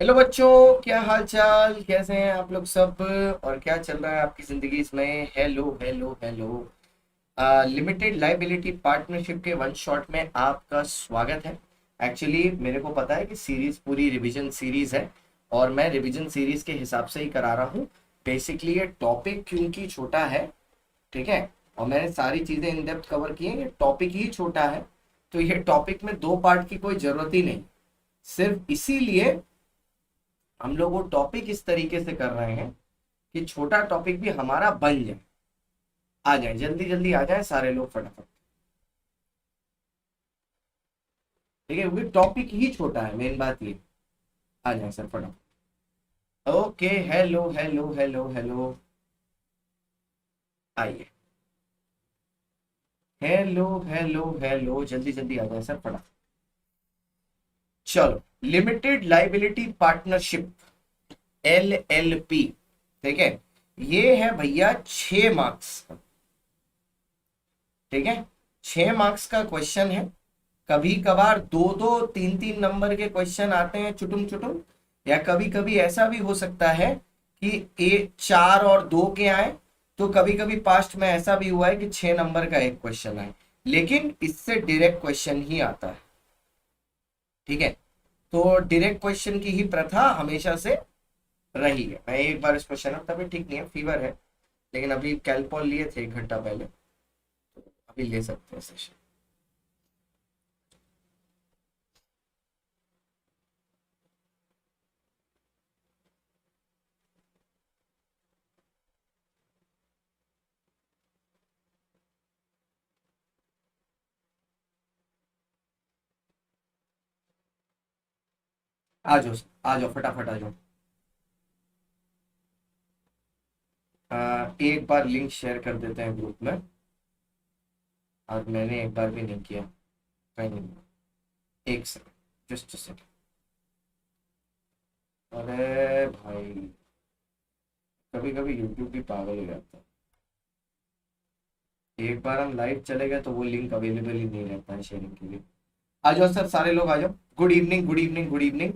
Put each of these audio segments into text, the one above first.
Hello बच्चों, क्या हाल चाल, कैसे हैं आप लोग सब। और क्या चल रहा है आपकी जिंदगी इसमें। Hello hello hello. Limited liability partnership के वन शॉट में आपका स्वागत है। एक्चुअली मेरे को पता है कि सीरीज पूरी रिवीजन सीरीज है और मैं रिवीजन सीरीज के हिसाब से ही करा रहा हूँ। बेसिकली ये टॉपिक क्योंकि छोटा है, ठीक है, और मैंने सारी चीजें इन डेप्थ कवर की हैं, ये टॉपिक ही छोटा है। तो ये टॉपिक में दो पार्ट की कोई जरूरत ही नहीं। सिर्फ इसीलिए हम लोग वो टॉपिक इस तरीके से कर रहे हैं कि छोटा टॉपिक भी हमारा बन जाए। आ जाए जल्दी जल्दी, आ जाए सारे लोग फटाफट। ठीक है, क्योंकि टॉपिक ही छोटा है, मेन बात ये। आ जाए सर फटाफट। Okay, hello hello hello hello. आइए। हेलो हेलो हेलो, जल्दी जल्दी आ जाए सर फटाफट। चलो, लिमिटेड लाइबिलिटी पार्टनरशिप, LLP। ठीक है, ये है भैया 6 मार्क्स का। ठीक है, 6 मार्क्स का क्वेश्चन है। कभी कभार दो दो तीन तीन नंबर के क्वेश्चन आते हैं चुटुम चुटुम, या कभी कभी ऐसा भी हो सकता है कि 4 और 2 के आए। तो कभी कभी पास्ट में ऐसा भी हुआ है कि 6 नंबर का एक क्वेश्चन आए, लेकिन इससे डायरेक्ट क्वेश्चन ही आता है। ठीक है, तो डायरेक्ट क्वेश्चन की ही प्रथा हमेशा से रही है। मैं एक बार इस क्वेश्चन में, तभी ठीक नहीं है, फीवर है, लेकिन अभी कैलपॉल लिए थे 1 घंटा पहले, तो अभी ले सकते हैं सेशन। आ जाओ, आ जाओ फटाफट आ जाओ। एक बार लिंक शेयर कर देते हैं ग्रुप में। आज मैंने एक बार भी नहीं किया। कहीं नहीं। एक सेकंड, जस्ट अ सेकंड। अरे भाई, कभी कभी यूट्यूब भी पागल हो जाता है। एक बार हम लाइव चले गए तो वो लिंक अवेलेबल ही नहीं रहता है शेयरिंग के लिए। आ जाओ सर, सारे लोग आ जाओ। Good evening, good evening, good evening.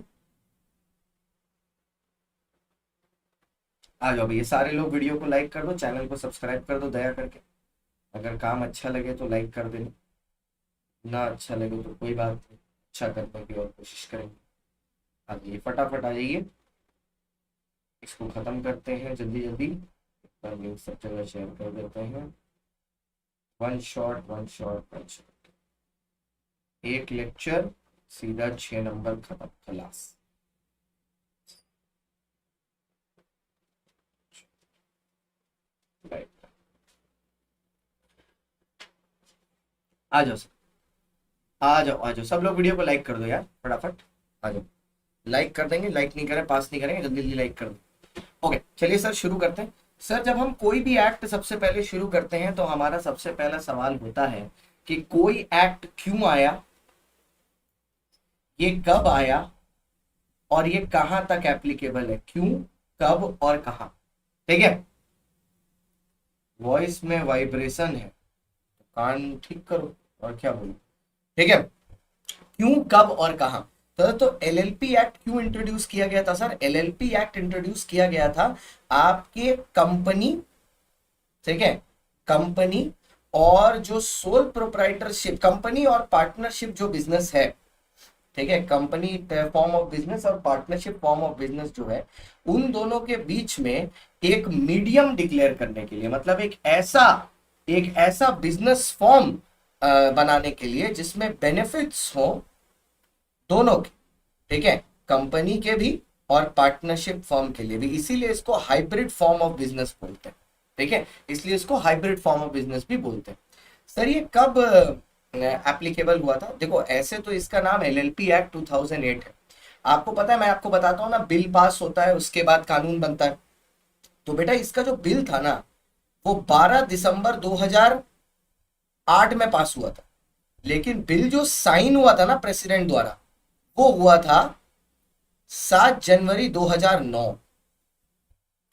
आ जाओ भैया, सारे लोग वीडियो को लाइक कर दो, चैनल को सब्सक्राइब कर दो दया करके। अगर काम अच्छा लगे तो लाइक कर देना, ना अच्छा लगे तो कोई बात नहीं, अच्छा करने की और कोशिश करेंगे। आ जाइए फटाफट, आ जाइए। इसको खत्म करते हैं जल्दी जल्दी। लिंक सब जगह शेयर कर देते हैं। One shot one shot one shot. एक लेक्चर, सीधा 6 नंबर खत्म, खलास। राइट। आ जाओ सर, आ जाओ आ जाओ, सब लोग वीडियो को लाइक कर दो यार फटाफट। आ जाओ, लाइक कर देंगे, लाइक नहीं करें पास नहीं करेंगे, जल्दी जल्दी लाइक कर दो। ओके चलिए सर, शुरू करते हैं। सर, जब हम कोई भी एक्ट सबसे पहले शुरू करते हैं तो हमारा सबसे पहला सवाल होता है कि कोई एक्ट क्यों आया, ये कब आया, और ये कहां तक एप्लीकेबल है। क्यों, कब और कहां। ठीक है, वॉइस में वाइब्रेशन है, कान ठीक करो, और क्या बोलो। ठीक है, क्यों, कब और कहां। तो LLP एक्ट क्यों इंट्रोड्यूस किया गया था सर। LLP एक्ट इंट्रोड्यूस किया गया था आपके कंपनी, ठीक है, कंपनी और जो सोल प्रोप्राइटरशिप, कंपनी और पार्टनरशिप जो बिजनेस है, ठीक है, कंपनी फॉर्म ऑफ बिजनेस और पार्टनरशिप फॉर्म ऑफ बिजनेस जो है, उन दोनों के बीच में एक मीडियम डिक्लेयर करने के लिए, मतलब एक ऐसा बिजनेस फॉर्म बनाने के लिए जिसमें बेनिफिट्स हो दोनों के। ठीक है, कंपनी के भी और पार्टनरशिप फॉर्म के लिए भी, इसीलिए इसको हाइब्रिड फॉर्म ऑफ बिजनेस बोलते हैं। ठीक है, इसलिए इसको हाइब्रिड फॉर्म ऑफ बिजनेस भी बोलते हैं। सर, ये कब एप्लीकेबल हुआ था। देखो, ऐसे तो इसका नाम LLP एक्ट 2008 है। आपको पता है, मैं आपको बताता हूँ ना, बिल पास होता है उसके बाद कानून बनता है। तो बेटा, इसका जो बिल था ना, वो 12 दिसंबर 2008 में पास हुआ था, लेकिन बिल जो साइन हुआ था ना प्रेसिडेंट द्वारा, वो हुआ था 7 जनवरी 2009।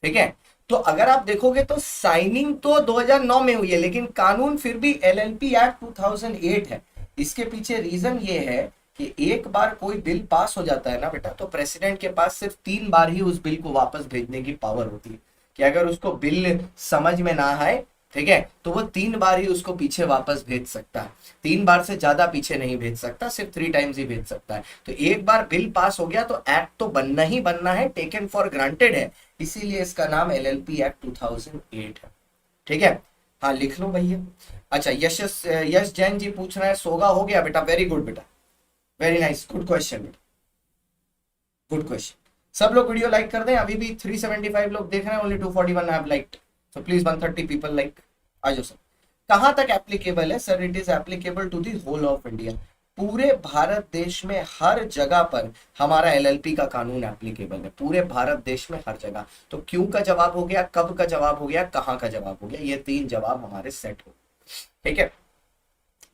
ठीक है, तो अगर आप देखोगे तो साइनिंग तो 2009 में हुई है, लेकिन कानून फिर भी LLP एक्ट 2008 है। इसके पीछे रीजन ये है कि एक बार कोई बिल पास हो जाता है ना बेटा, तो प्रेसिडेंट के पास सिर्फ 3 बार ही उस बिल को वापस भेजने की पावर होती है, कि अगर उसको बिल समझ में ना आए, ठीक है, तो वो 3 बार ही उसको पीछे वापस भेज सकता है। 3 बार से ज्यादा पीछे नहीं भेज सकता, सिर्फ 3 टाइम्स ही भेज सकता है। तो एक बार बिल पास हो गया तो एक्ट तो बनना ही बनना है, टेकन फॉर ग्रांटेड है, इसीलिए इसका नाम एलएलपी एक्ट 2008 है। ठीक है, हाँ लिख लो भैया। अच्छा, यश जैन जी पूछ रहे हैं सोगा हो गया बेटा, वेरी गुड बेटा, वेरी नाइस, गुड क्वेश्चन बेटा, गुड क्वेश्चन। सब लोग वीडियो लाइक कर दें, अभी भी 375 लोग देख रहे हैं, only 241 have liked, so please 130 people like. आ जाओ सर। कहां तक एप्लीकेबल है sir? It is applicable to the whole of India, पूरे भारत देश में हर जगह पर हमारा एलएलपी का कानून एप्लीकेबल है, पूरे भारत देश में हर जगह। तो क्यों का जवाब हो गया, कब का जवाब हो गया, कहां का जवाब हो गया, ये 3 जवाब हमारे सेट हो। ठीक है,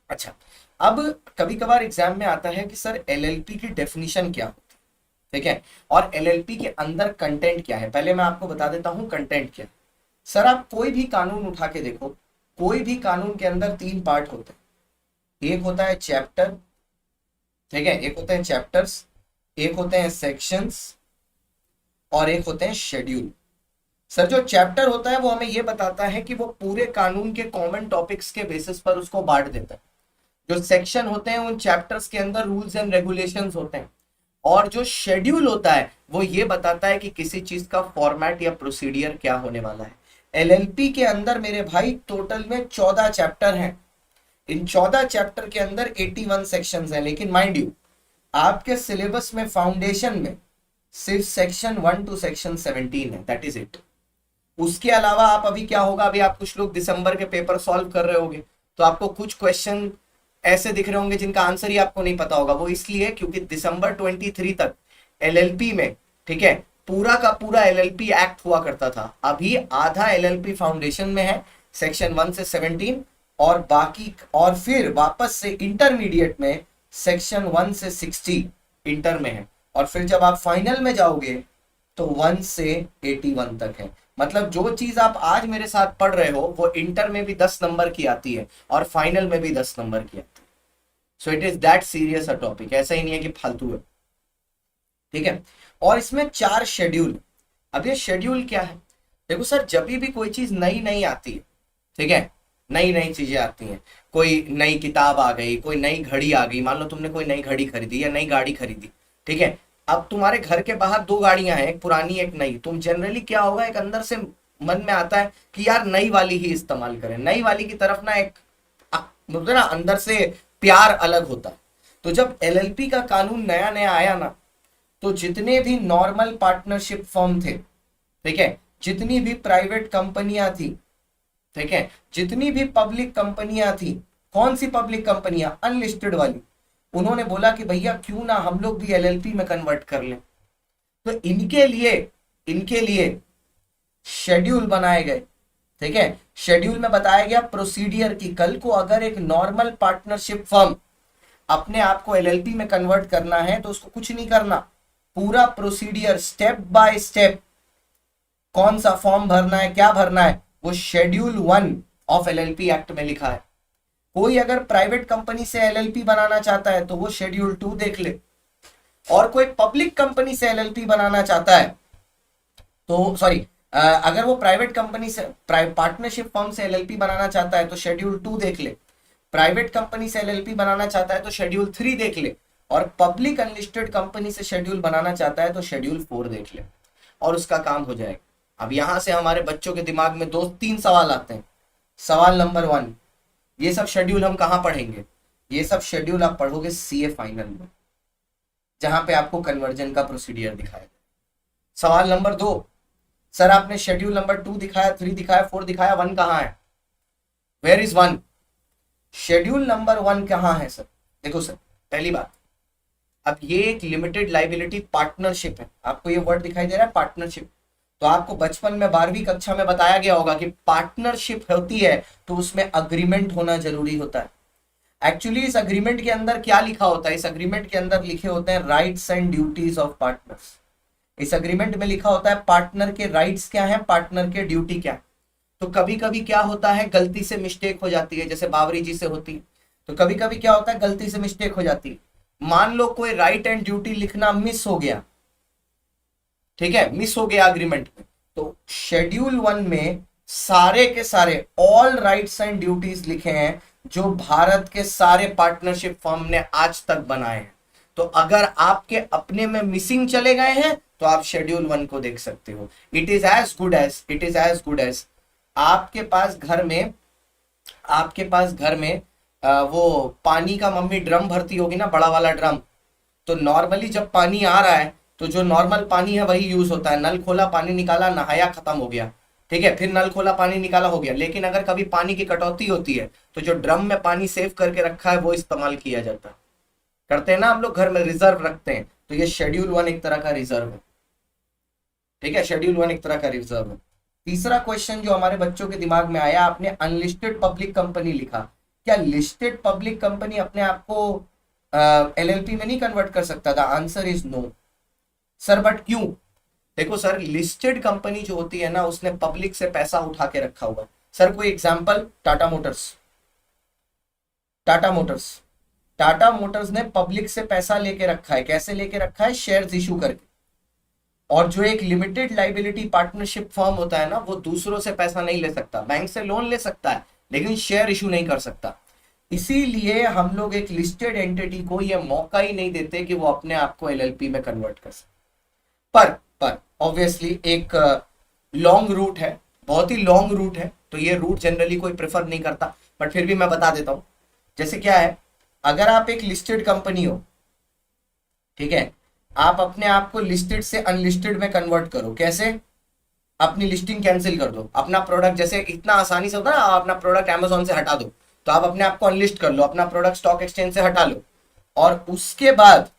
अच्छा, अब कभी कभार एग्जाम में आता है कि सर एलएलपी की डेफिनेशन क्या होती है, ठीक है, और एलएलपी के अंदर कंटेंट क्या है। पहले मैं आपको बता देता हूं कंटेंट क्या है। सर आप कोई भी कानून उठा के देखो, कोई भी कानून के अंदर 3 पार्ट होते हैं। एक होता है चैप्टर, ठीक है, एक होते हैं चैप्टर्स, एक होते हैं सेक्शंस, और एक होते हैं शेड्यूल। सर जो चैप्टर होता है वो हमें ये बताता है कि वो पूरे कानून के कॉमन टॉपिक्स के बेसिस पर उसको बांट देता है। जो सेक्शन होते हैं उन चैप्टर्स के अंदर रूल्स एंड रेगुलेशंस होते हैं, और जो शेड्यूल होता है वो ये बताता है कि किसी चीज का फॉर्मेट या प्रोसीडियर क्या होने वाला है। एलएलपी के अंदर मेरे भाई टोटल में 14 चैप्टर हैं। इन 14 चैप्टर के अंदर 81 सेक्शंस हैं, लेकिन माइंड यू आपके सिलेबस में फाउंडेशन में सिर्फ सेक्शन 1 टू सेक्शन 17 है, दैट इज इट। उसके अलावा आप अभी क्या होगा, अभी आप कुछ लोग दिसंबर के पेपर सॉल्व कर रहे होंगे, तो आपको कुछ क्वेश्चन ऐसे दिख रहे होंगे जिनका आंसर ही आपको नहीं पता होगा। वो इसलिए क्योंकि दिसंबर 23 तक एलएलपी में, ठीक है, पूरा का पूरा एलएलपी एक्ट हुआ करता था। अभी आधा एलएलपी फाउंडेशन में है, सेक्शन 1 से 17, और बाकी, और फिर वापस से इंटरमीडिएट में सेक्शन 1 से 60 इंटर में है, और फिर जब आप फाइनल में जाओगे तो 1 से 81 तक है। मतलब जो चीज आप आज मेरे साथ पढ़ रहे हो वो इंटर में भी 10 नंबर की आती है और फाइनल में भी 10 नंबर की आती है। सो it is that serious a topic, ऐसा ही नहीं है कि फालतू है। ठीक है, और इसमें 4 शेड्यूल। अब ये शेड्यूल क्या है? देखो सर, जब भी कोई चीज नई नई आती है, ठीक है, नई नई चीजें आती हैं, कोई नई किताब आ गई, कोई नई घड़ी आ गई, मान लो तुमने कोई नई घड़ी खरीदी या नई गाड़ी खरीदी, ठीक है, अब तुम्हारे घर के बाहर 2 गाड़ियां हैं, एक पुरानी एक नई, तुम जनरली क्या होगा, एक अंदर से मन में आता है कि यार नई वाली ही इस्तेमाल करें। नई वाली की तरफ ना एक बोलते ना अंदर से प्यार अलग होता है। तो जब एलएलपी का कानून नया नया आया ना, तो जितने भी नॉर्मल पार्टनरशिप फर्म थे, ठीक है, जितनी भी प्राइवेट कंपनियां थी, ठीक है, जितनी भी पब्लिक कंपनियां थी, कौन सी पब्लिक कंपनियां, अनलिस्टेड वाली, उन्होंने बोला कि भैया क्यों ना हम लोग भी एलएलपी में कन्वर्ट कर लें। तो इनके लिए शेड्यूल बनाए गए, ठीक है, शेड्यूल में बताया गया प्रोसीडियर की कल को अगर एक नॉर्मल पार्टनरशिप फर्म अपने आप को एलएलपी में कन्वर्ट करना है तो उसको कुछ नहीं करना, पूरा प्रोसीडियर स्टेप बाय स्टेप, कौन सा फॉर्म भरना है, क्या भरना है, वो शेड्यूल 1 ऑफ एलएलपी एक्ट में लिखा है। कोई अगर प्राइवेट कंपनी से एलएलपी बनाना चाहता है तो वो शेड्यूल 2 देख ले, और कोई पब्लिक कंपनी से एलएलपी बनाना चाहता है तो सॉरी, अगर वो प्राइवेट कंपनी से, पार्टनरशिप फर्म से एलएलपी बनाना चाहता है तो शेड्यूल 2 देख ले, प्राइवेट कंपनी से एलएलपी बनाना चाहता है तो शेड्यूल 3 देख ले, और पब्लिक अनलिस्टेड कंपनी से शेड्यूल बनाना चाहता है तो शेड्यूल 4 देख ले, और उसका काम हो जाएगा। अब यहां से हमारे बच्चों के दिमाग में 2-3 सवाल आते हैं। सवाल नंबर 1, ये सब शेड्यूल हम कहां पढ़ेंगे? ये सब शेड्यूल आप पढ़ोगे सीए फाइनल में, जहां पे आपको कन्वर्जन का प्रोसीडियर दिखाया। सवाल नंबर 2, सर आपने शेड्यूल नंबर 2 दिखाया, 3 दिखाया, 4 दिखाया, 1 कहां है? Where is 1? शेड्यूल नंबर 1 कहां है सर? देखो सर, पहली बात, अब ये एक लिमिटेड लाइबिलिटी पार्टनरशिप है, आपको ये वर्ड दिखाई दे रहा है पार्टनरशिप, तो आपको बचपन में 12वीं कक्षा में बताया गया होगा कि पार्टनरशिप होती है तो उसमें अग्रीमेंट होना जरूरी होता है। एक्चुअली इस अग्रीमेंट के अंदर क्या लिखा होता है? इस अग्रीमेंट के अंदर लिखे होते हैं rights and duties of partners. इस अग्रीमेंट में लिखा होता है पार्टनर के राइट्स क्या है, पार्टनर के ड्यूटी क्या। तो कभी कभी क्या होता है, गलती से मिस्टेक हो जाती है, जैसे बावरी जी से होती है, तो कभी कभी क्या होता है, गलती से मिस्टेक हो जाती है, मान लो कोई राइट एंड ड्यूटी लिखना मिस हो गया, ठीक है, मिस हो गया अग्रीमेंट में, तो शेड्यूल 1 में सारे के सारे ऑल राइट्स एंड ड्यूटीज लिखे हैं जो भारत के सारे पार्टनरशिप फर्म ने आज तक बनाए हैं। तो अगर आपके अपने में मिसिंग चले गए हैं तो आप शेड्यूल 1 को देख सकते हो। It is as good as आपके पास घर में, वो पानी का मम्मी ड्रम भरती होगी ना, बड़ा वाला ड्रम, तो नॉर्मली जब पानी आ रहा है तो जो नॉर्मल पानी है वही यूज होता है, नल खोला पानी निकाला नहाया खत्म हो गया, ठीक है, फिर नल खोला पानी निकाला हो गया। लेकिन अगर कभी पानी की कटौती होती है तो जो ड्रम में पानी सेव करके रखा है वो इस्तेमाल किया जाता है, करते हैं ना हम लोग घर में, रिजर्व रखते हैं, तो ये शेड्यूल 1 एक तरह का रिजर्व है, ठीक है, शेड्यूल 1 एक तरह का रिजर्व है। तीसरा क्वेश्चन जो हमारे बच्चों के दिमाग में आया, आपने अनलिस्टेड पब्लिक कंपनी लिखा, क्या लिस्टेड पब्लिक कंपनी अपने आप को एलएलपी में नहीं कन्वर्ट कर सकता था? Answer is no sir, but क्यों? देखो सर, लिस्टेड कंपनी जो होती है ना उसने पब्लिक से पैसा उठा के रखा हुआ है। सर कोई example, Tata Motors, Tata Motors Tata Motors ने पब्लिक से पैसा लेके रखा है। कैसे लेके रखा है? शेयर्स इशू करके। और जो एक लिमिटेड लाइबिलिटी पार्टनरशिप फर्म होता है ना, वो दूसरों से पैसा नहीं ले सकता, बैंक से लोन ले सकता है लेकिन शेयर इशू नहीं कर सकता। इसीलिए हम लोग एक लिस्टेड एंटिटी को ये मौका ही नहीं देते कि वो अपने आप को एलएलपी में कन्वर्ट कर सके। पर ऑब्वियसली एक लॉन्ग रूट है, बहुत ही लॉन्ग रूट है, तो ये रूट जनरली कोई प्रेफर नहीं करता, बट फिर भी मैं बता देता हूं। जैसे क्या है, अगर आप एक लिस्टेड कंपनी हो, ठीक है, आप अपने आप को लिस्टेड से अनलिस्टेड में कन्वर्ट करो। कैसे? अपनी लिस्टिंग कैंसिल कर दो, अपना प्रोडक्ट, जैसे इतना आसानी से होता है ना, आप अपना प्रोडक्ट अमेजोन से हटा दो, तो आप अपने आप को अनलिस्ट कर लो, अपना प्रोडक्ट स्टॉक एक्सचेंज से हटा लो, और उसके बाद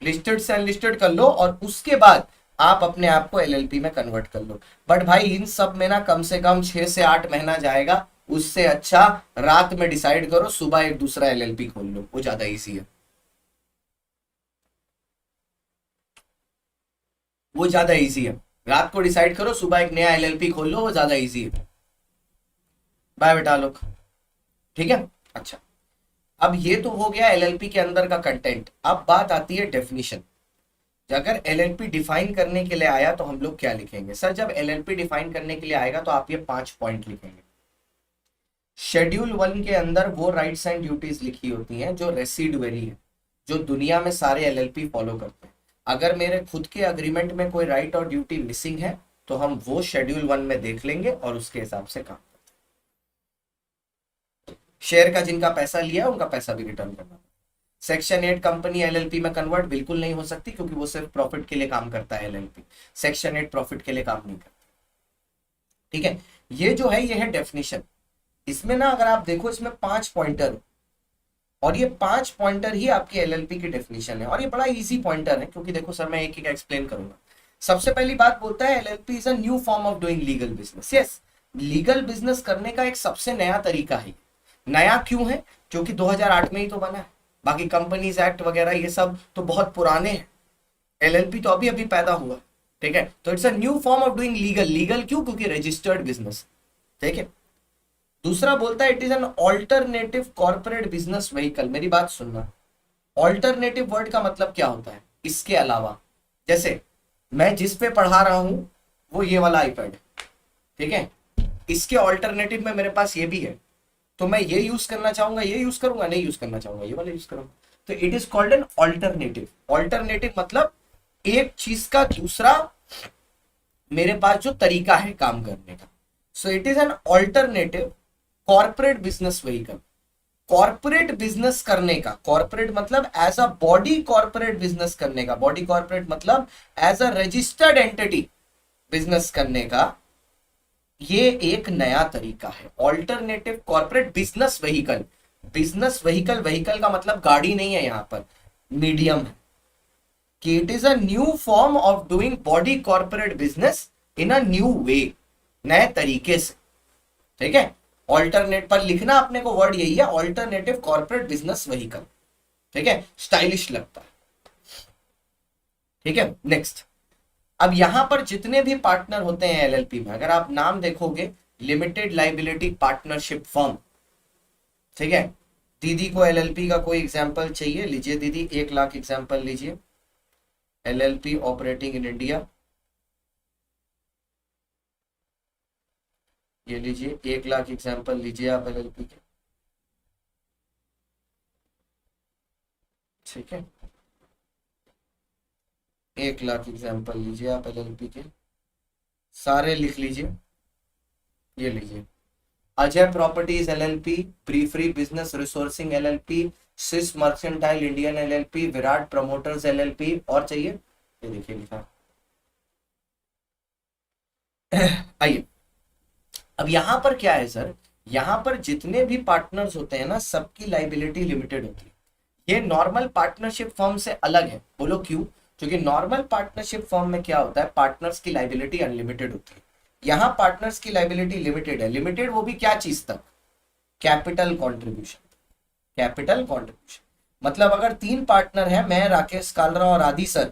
लिस्टेड से अनलिस्टेड कर लो, और उसके बाद आप अपने आप को एलएलपी में कन्वर्ट कर लो। बट भाई इन सब में ना कम से कम 6 से 8 महीना जाएगा, उससे अच्छा रात में डिसाइड करो, सुबह एक दूसरा एलएलपी खोल लो, वो ज्यादा इजी है, वो ज्यादा इजी है। रात को डिसाइड करो, सुबह एक नया एलएलपी खोल लो, वो ज्यादा इजी है। बाय बेटा लोग, ठीक है। अच्छा, अब ये तो हो गया एलएलपी के अंदर का कंटेंट। अब बात आती है डेफिनेशन। अगर एलएलपी डिफाइन करने के लिए आया तो हम लोग क्या लिखेंगे? सर जब एलएलपी डिफाइन करने के लिए आएगा तो आप ये 5 पॉइंट लिखेंगे। शेड्यूल 1 के अंदर वो राइट्स एंड ड्यूटीज लिखी होती हैं जो रेसिडुअरी है, जो दुनिया में सारे एलएलपी फॉलो करते हैं। अगर मेरे खुद के अग्रीमेंट में कोई राइट और ड्यूटी मिसिंग है तो हम वो शेड्यूल 1 में देख लेंगे और उसके हिसाब से काम करेंगे। शेयर का जिनका पैसा लिया उनका पैसा भी रिटर्न करना। सेक्शन 8 कंपनी एलएलपी में कन्वर्ट बिल्कुल नहीं हो सकती, क्योंकि वो सिर्फ प्रॉफिट के लिए काम करता है। एलएलपी सेक्शन 8 प्रॉफिट के लिए काम नहीं करता, ठीक है। ये जो है ये है डेफिनेशन। इसमें ना अगर आप देखो, इसमें 5 पॉइंटर, और ये 5 पॉइंटर ही आपकी एलएलपी की डेफिनेशन है, और ये बड़ा इजी पॉइंटर है, क्योंकि देखो सर मैं एक एक एक्सप्लेन करूंगा। सबसे पहली बात बोलता है LLP is a new form of doing legal business. Yes, legal business करने का एक सबसे नया तरीका है। नया क्यों है? क्योंकि 2008 में ही तो बना है, बाकी कंपनीज एक्ट वगैरह ये सब तो बहुत पुराने हैं, एलएलपी तो अभी अभी पैदा हुआ, ठीक है। तो it's a new form of doing legal. Legal क्यों? क्योंकि रजिस्टर्ड बिजनेस, ठीक है। दूसरा बोलता है it is an alternative corporate business vehicle. मेरी बात सुनना, ऑल्टरनेटिव वर्ड का मतलब क्या होता है? इसके अलावा, जैसे मैं जिस पे पढ़ा रहा हूं वो ये वाला आईपैड, ठीक है, इसके ऑल्टरनेटिव में मेरे पास ये भी है, तो मैं ये यूज करना चाहूंगा ये यूज करूंगा, नहीं यूज करना चाहूंगा ये वाला यूज करूंगा, तो it is called an alternative. Alternative मतलब एक चीज का दूसरा मेरे पास जो तरीका है काम करने का। So it is an alternative corporate business vehicle. Corporate business करने का, कॉर्पोरेट मतलब as a body corporate business करने का, बॉडी कॉर्पोरेट मतलब as a registered entity business करने का, ये एक नया तरीका है। Alternative corporate business vehicle. Business vehicle, vehicle का मतलब गाड़ी नहीं है, यहां पर मीडियम है, कि it is a new form of doing body corporate business in a new way, नए तरीके से, ठीक है। ऑल्टरनेट पर लिखना अपने को वर्ड यही है, ऑल्टरनेटिव कॉर्पोरेट बिजनेस व्हीकल, ठीक है, स्टाइलिश लगता है, ठीक है। नेक्स्ट, अब यहां पर जितने भी पार्टनर होते हैं एलएलपी में, अगर आप नाम देखोगे, लिमिटेड लाइबिलिटी पार्टनरशिप फर्म, ठीक है, दीदी को एलएलपी का कोई एग्जांपल चाहिए? लीजिए दीदी, 1 लाख एग्जांपल लीजिए, एलएलपी ऑपरेटिंग इन इंडिया। ये लीजिए 1 लाख एग्जांपल लीजिए आप एलएलपी के। ठीक है, 1 लाख एग्जांपल लीजिए आप एलएलपी के, सारे लिख लीजिए। ये लीजिए, अजय प्रॉपर्टीज एलएलपी, प्रीफ्री business resourcing LLP, Swiss mercantile Indian LLP, Virat promoters LLP, और चाहिए? ये देखिए लिखा। आइए, अब यहां पर क्या है सर, यहां पर जितने भी पार्टनर्स होते हैं ना, सबकी लाइबिलिटी लिमिटेड होती है। ये नॉर्मल पार्टनरशिप फर्म से अलग है। बोलो क्यों? क्योंकि नॉर्मल पार्टनरशिप फर्म में क्या होता है, पार्टनर्स की लाइबिलिटी अनलिमिटेड होती है। यहां पार्टनर्स की लाइबिलिटी लिमिटेड है। लिमिटेड वो भी क्या चीज तक? Capital contribution. कैपिटल कॉन्ट्रीब्यूशन मतलब अगर 3 पार्टनर है, मैं, राकेश कालरा और आदि सर,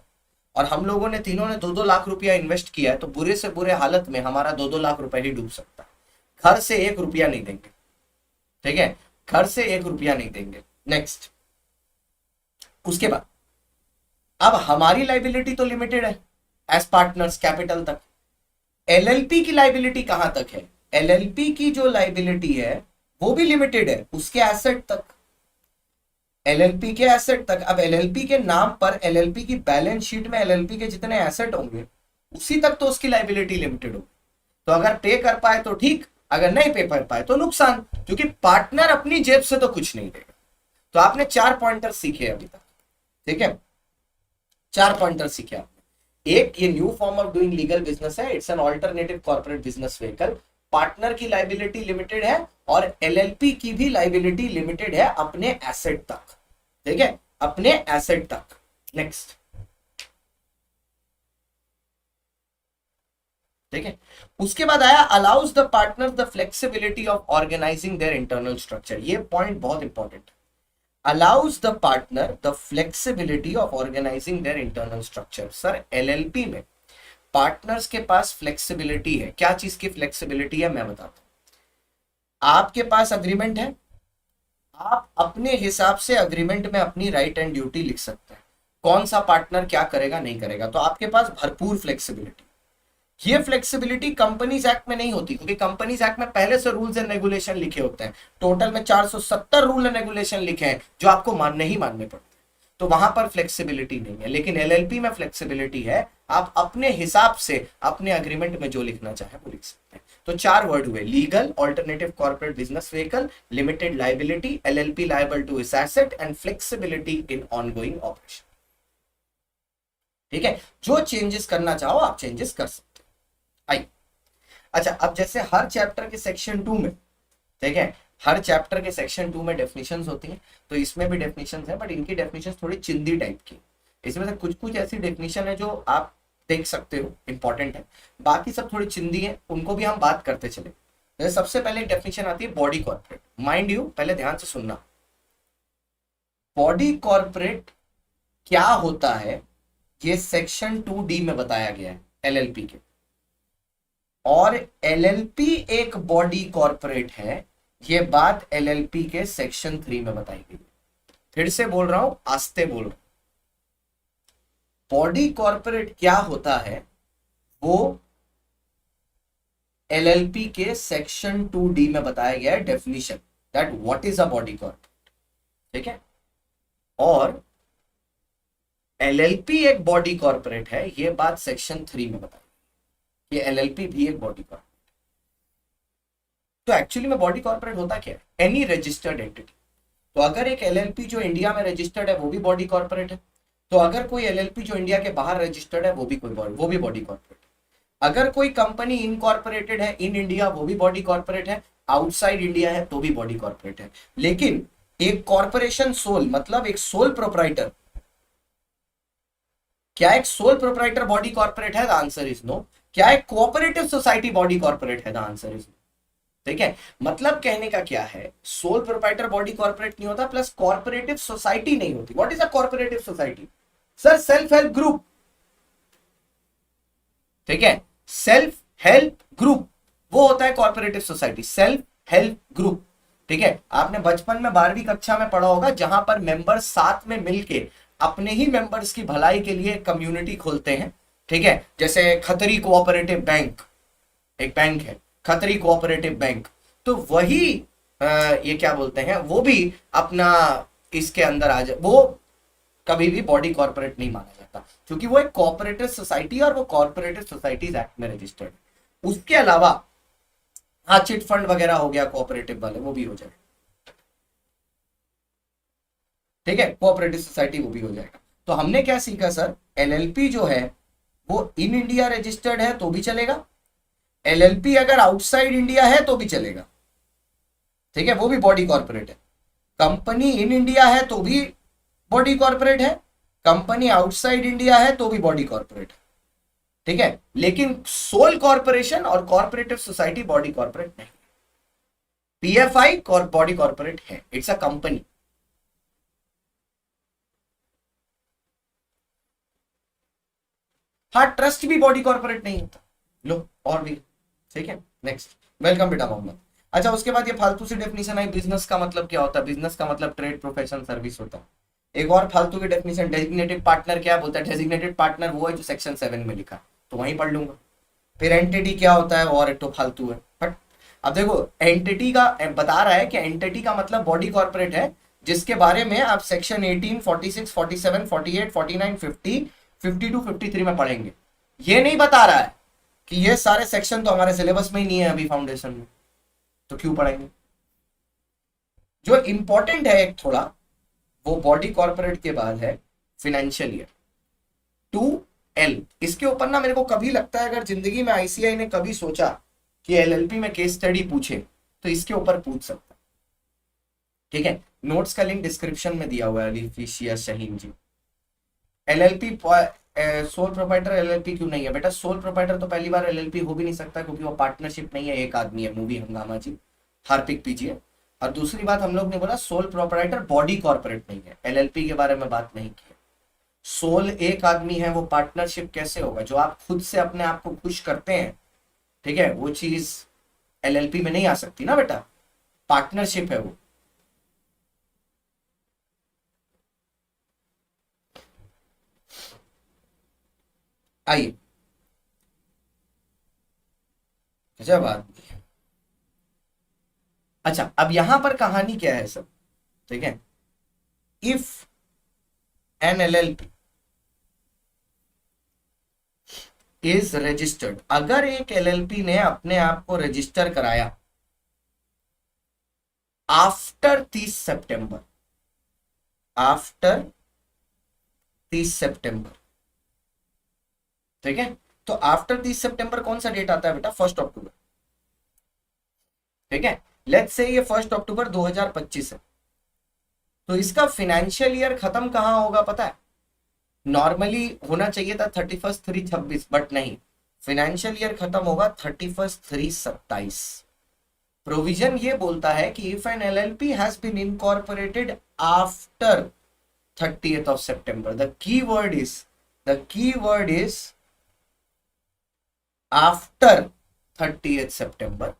और हम लोगों ने तीनों ने 2-2 लाख रुपया इन्वेस्ट किया है, तो बुरे से बुरे हालत में हमारा 2-2 लाख रुपया ही डूब सकता है। घर से 1 रुपया नहीं देंगे। ठीक है, घर से 1 रुपया नहीं देंगे। नेक्स्ट, उसके बाद अब हमारी लाइबिलिटी तो लिमिटेड है एज पार्टनर्स कैपिटल तक। एलएलपी की लाइबिलिटी कहां तक है? एलएलपी की जो लाइबिलिटी है वो भी लिमिटेड है, उसके एसेट तक, एलएलपी के एसेट तक। अब एलएलपी के नाम पर, एलएलपी की बैलेंस शीट में एलएलपी के जितने एसेट होंगे उसी तक तो उसकी लाइबिलिटी लिमिटेड होगी। तो अगर पे कर पाए तो ठीक, अगर नहीं पे कर पाए तो नुकसान, क्योंकि पार्टनर अपनी जेब से तो कुछ नहीं देगा। तो आपने 4 पॉइंटर सीखे अभी तक। ठीक है, 4 पॉइंटर सीखे आपने। एक, ये new form of doing legal business है, it's an alternative corporate business vehicle. Partner की लाइबिलिटी लिमिटेड है और एलएलपी की भी लाइबिलिटी लिमिटेड है अपने एसेट तक। ठीक है, अपने एसेट तक। नेक्स्ट, ठीक है, उसके बाद आया allows the partner the flexibility of organising their internal structure. ये पॉइंट बहुत इंपॉर्टेंट है। Allows the partner the flexibility of organising their internal structure. Sir LLP में पार्टनर्स के पास फ्लेक्सिबिलिटी है। क्या चीज की फ्लेक्सिबिलिटी है मैं बताता हूं। आपके पास अग्रीमेंट है, आप अपने हिसाब से अग्रीमेंट में अपनी राइट एंड ड्यूटी लिख सकते हैं, कौन सा पार्टनर क्या करेगा नहीं करेगा। तो आपके पास भरपूर फ्लेक्सिबिलिटी। ये फ्लेक्सिबिलिटी कंपनीज एक्ट में नहीं होती, क्योंकि कंपनीज एक्ट में पहले से रूल्स एंड रेगुलेशन लिखे होते हैं। टोटल में 470 रूल एंड रेगुलेशन लिखे हैं जो आपको मानने ही मानने पड़ते हैं। तो वहां पर फ्लेक्सिबिलिटी नहीं है। लेकिन एलएलपी में फ्लेक्सिबिलिटी है, आप अपने हिसाब से अपने अग्रीमेंट में जो लिखना चाहे वो लिख सकते हैं। तो 4 वर्ड हुए, legal, alternative corporate business vehicle, limited liability, LLP liable to its asset and flexibility in ongoing operation. ठीक है, जो चेंजेस करना चाहो आप चेंजेस कर सकते। आई, अच्छा, अब जैसे हर चैप्टर के सेक्शन 2 में, ठीक है, हर चैप्टर के सेक्शन 2 में डेफिनेशंस होती हैं, तो इसमें भी डेफिनेशंस है, बट इनकी डेफिनेशंस थोड़ी चिंदी टाइप की। इसमें से कुछ कुछ ऐसी डेफिनेशन है जो आप देख सकते हो, इंपॉर्टेंट है, बाकी सब थोड़ी चिंदी है, उनको भी हम बात करते चले। जैसे सबसे पहले डेफिनेशन आती है बॉडी कॉर्पोरेट। माइंड यू, पहले ध्यान से सुनना, बॉडी कॉर्पोरेट क्या होता है ये सेक्शन 2D में बताया गया है एलएलपी के, और एलएलपी एक बॉडी कॉर्पोरेट है, ये बात एलएलपी के सेक्शन 3 में बताई गई है। फिर से बोल रहा हूं, आस्ते बोल रहा हूं, बॉडी कॉर्पोरेट क्या होता है वो एलएलपी के सेक्शन 2D में बताया गया है, definition that what is a body corporate. ठीक है, और एलएलपी एक बॉडी कॉर्पोरेट है, ये बात सेक्शन 3 में बताई, ये एलएलपी भी एक बॉडी कॉर्पोरेट। तो एक्चुअली में बॉडी कॉर्पोरेट होता क्या है? Any registered entity. तो अगर एक एलएलपी जो इंडिया में रजिस्टर्ड है वो भी बॉडी कॉर्पोरेट है, तो अगर कोई एलएलपी जो इंडिया के बाहर रजिस्टर्ड है वो भी बॉडी कॉर्पोरेट है। अगर कोई कंपनी इनकॉर्पोरेटेड है इन इंडिया वो भी बॉडी कॉर्पोरेट है, आउटसाइड इंडिया है तो भी बॉडी कॉर्पोरेट है। लेकिन एक कॉर्पोरेशन सोल, मतलब एक सोल प्रोप्राइटर, क्या एक सोल प्रोप्राइटर बॉडी कॉर्पोरेट है? The answer is no. क्या एक कोऑपरेटिव सोसाइटी बॉडी कॉर्पोरेट है? The answer is no. ठीक है, मतलब कहने का क्या है, सोल प्रोप्राइटर बॉडी कॉर्पोरेट नहीं होता, प्लस कॉर्पोरेटिव सोसाइटी नहीं होती। What is a corporative society? Sir self help group. ठीक है, सेल्फ हेल्प ग्रुप वो होता है corporative society, self help group. ठीक है, आपने बचपन में 12वीं कक्षा में पढ़ा होगा, जहां पर मेंबर्स साथ में मिलके अपने ही मेंबर्स की भलाई के लिए कम्युनिटी खोलते हैं। ठीक है, जैसे खतरी कोऑपरेटिव बैंक, एक बैंक है खतरी कोऑपरेटिव बैंक, तो वही ये क्या बोलते हैं, वो भी अपना इसके अंदर आ जाए, वो कभी भी बॉडी कॉर्पोरेट नहीं माना जाता, क्योंकि वो एक कोऑपरेटिव सोसाइटी और वो कॉर्पोरेटिव सोसाइटीज एक्ट में रजिस्टर्ड। उसके अलावा हाँ, चिट फंड वगैरह हो गया कोऑपरेटिव वाले, वो भी हो जाएगा। ठीक है, कोऑपरेटिव सोसाइटी वो भी हो जाएगा। तो हमने क्या सीखा सर, एलएलपी जो है वो इन इंडिया रजिस्टर्ड है तो भी चलेगा, एलएलपी अगर आउटसाइड इंडिया है तो भी चलेगा। ठीक है, वो भी बॉडी कॉर्पोरेट है। कंपनी इन इंडिया है तो भी बॉडी कॉर्पोरेट है, कंपनी आउटसाइड इंडिया है तो भी बॉडी कॉर्पोरेट है। ठीक है, लेकिन सोल कॉर्पोरेशन और कॉर्पोरेटिव सोसाइटी बॉडी कॉर्पोरेट नहीं। पीएफआई बॉडी कॉर्पोरेट है, इट्स अ कंपनी। हाँ, ट्रस्ट भी बॉडी कॉर्पोरेट नहीं होता। लो और भी, ठीक है, नेक्स्ट। वेलकम बेटा मोहम्मद। अच्छा, उसके बाद ये फालतू सी डेफिनेशन आई, बिजनेस का मतलब क्या होता है, बिजनेस का मतलब ट्रेड, प्रोफेशन, सर्विस होता है। एक और फालतू की डेफिनेशन, डेजिग्नेटेड पार्टनर क्या बोलता है, डेजिग्नेटेड पार्टनर वो है जो सेक्शन 7 में लिखा, तो वहीं पढ़ लूंगा। फिर एंटिटी क्या होता है, और एक तो फालतू है, बट अब देखो एंटिटी का बता रहा है कि एंटिटी का मतलब बॉडी कॉर्पोरेट है, जिसके बारे में आप सेक्शन 18, 46, 47, 48, 49, 50, 52, 53 में पढ़ेंगे। ये नहीं बता रहा है कि ये सारे सेक्शन तो हमारे सिलेबस में ही नहीं है अभी फाउंडेशन में, तो क्यों पढ़ेंगे। जो इंपॉर्टेंट है एक थोड़ा, वो बॉडी कॉर्पोरेट के बाद है फिनेंशियल ईयर 2L। इसके ऊपर ना मेरे को कभी लगता है, अगर जिंदगी में आईसीआई ने कभी सोचा कि एलएलपी में केस स्टडी पूछे तो इसके ऊपर पूछ सकता। ठीक है, नोट्स का लिंक डिस्क्रिप्शन में दिया हुआ है, अलीफिशिया शहीन जी। एलएलपी सोल प्रोप्राइटर एलएलपी क्यों नहीं है बेटा, सोल प्रोप्राइटर तो पहली बार एलएलपी हो भी नहीं सकता, क्योंकि वो पार्टनरशिप नहीं है, एक आदमी है, मूवी हंगामा जी, हार्पिक पीजिए। और दूसरी बात, हम लोग ने बोला सोल प्रोप्राइटर बॉडी कॉर्पोरेट नहीं है, एलएलपी के बारे में बात नहीं की। सोल एक आदमी है, वो पार्टनरशिप कैसे होगा, जो आप खुद से अपने आप को खुश करते हैं, ठीक है, वो चीज एलएलपी में नहीं आ सकती ना बेटा, पार्टनरशिप है वो। आइए, गजब आदमी है। अच्छा, अब यहां पर कहानी क्या है सब, ठीक है, if an LLP is registered, अगर एक एलएलपी ने अपने आप को रजिस्टर कराया आफ्टर 30 सितंबर, आफ्टर 30 सितंबर, ठीक है, तो आफ्टर 30 सितंबर कौन सा डेट आता है बेटा, 1 अक्टूबर। ठीक है, लेट्स से ये 1 अक्टूबर 2025 है, तो इसका फाइनेंशियल ईयर खत्म कहां होगा पता है, नॉर्मली होना चाहिए था 31/3/26, बट नहीं, फाइनेंशियल ईयर खत्म होगा 31/3/27। प्रोविजन ये बोलता है कि if an LLP has been incorporated after 30th of September, the key word is after 30th September,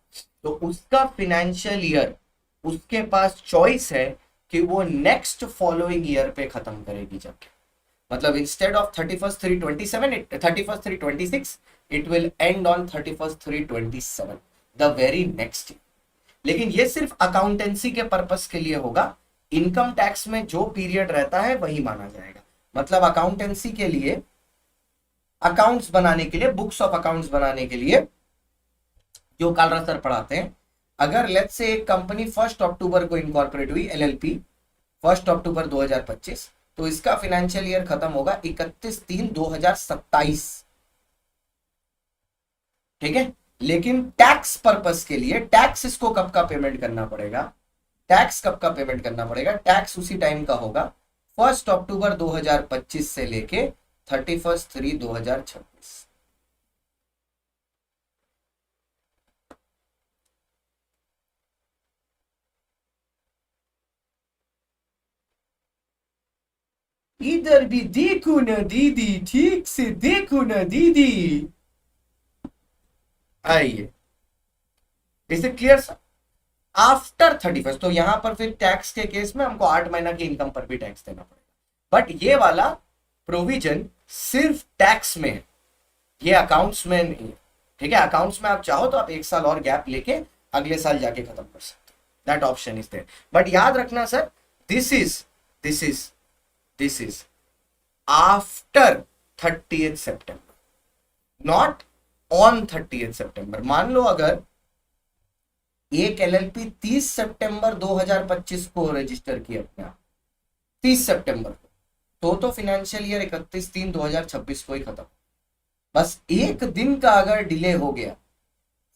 तो उसका फाइनेंशियल ईयर, उसके पास चॉइस है कि वो नेक्स्ट फॉलोइंग ईयर पे खत्म करेगी जाके, मतलब instead of 31/3/27, 31/3/26, it will and on 31/3/27, the very next. लेकिन ये सिर्फ अकाउंटेंसी के पर्पस के लिए होगा, इनकम टैक्स में जो पीरियड रहता है वही माना जाएगा। मतलब अकाउंटेंसी के लिए, अकाउंट्स बनाने के लिए, बुक्स ऑफ अकाउंट्स बनाने के लिए जो कालरा सर पढ़ाते हैं, अगर लेट्स से एक कंपनी 1 अक्टूबर को इनकॉर्पोरेट हुई, एलएलपी 1 अक्टूबर 2025, तो इसका फाइनेंशियल ईयर खत्म होगा 31/3/2027। ठीक है, लेकिन टैक्स पर्पस के लिए, टैक्स इसको कब का पेमेंट करना पड़ेगा, टैक्स कब का पेमेंट करना पड़ेगा, टैक्स उसी टाइम का होगा 1 अक्टूबर 2025 से लेके 31/3/2026। इधर भी देखो ना दीदी, ठीक से देखो ना दीदी। आइए, इसे क्लियर सा, आफ्टर 31st, तो यहां पर फिर टैक्स के केस में हमको 8 महीना की इनकम पर भी टैक्स देना पड़ेगा। बट ये वाला प्रोविजन सिर्फ टैक्स में है, ये अकाउंट्स में नहीं है। ठीक है, अकाउंट्स में आप चाहो तो आप 1 साल और गैप लेके अगले साल जाके खत्म कर सकते हो, that option is there. But याद रखना sir, this is after 30th September, not on 30th September. मान लो अगर एक एलएलपी 30 सितंबर 2025 को रजिस्टर किया अपने आप, 30 सितंबर को, तो फाइनेंशियल ईयर 31/3/2026 को ही खत्म। बस एक दिन का अगर डिले हो गया,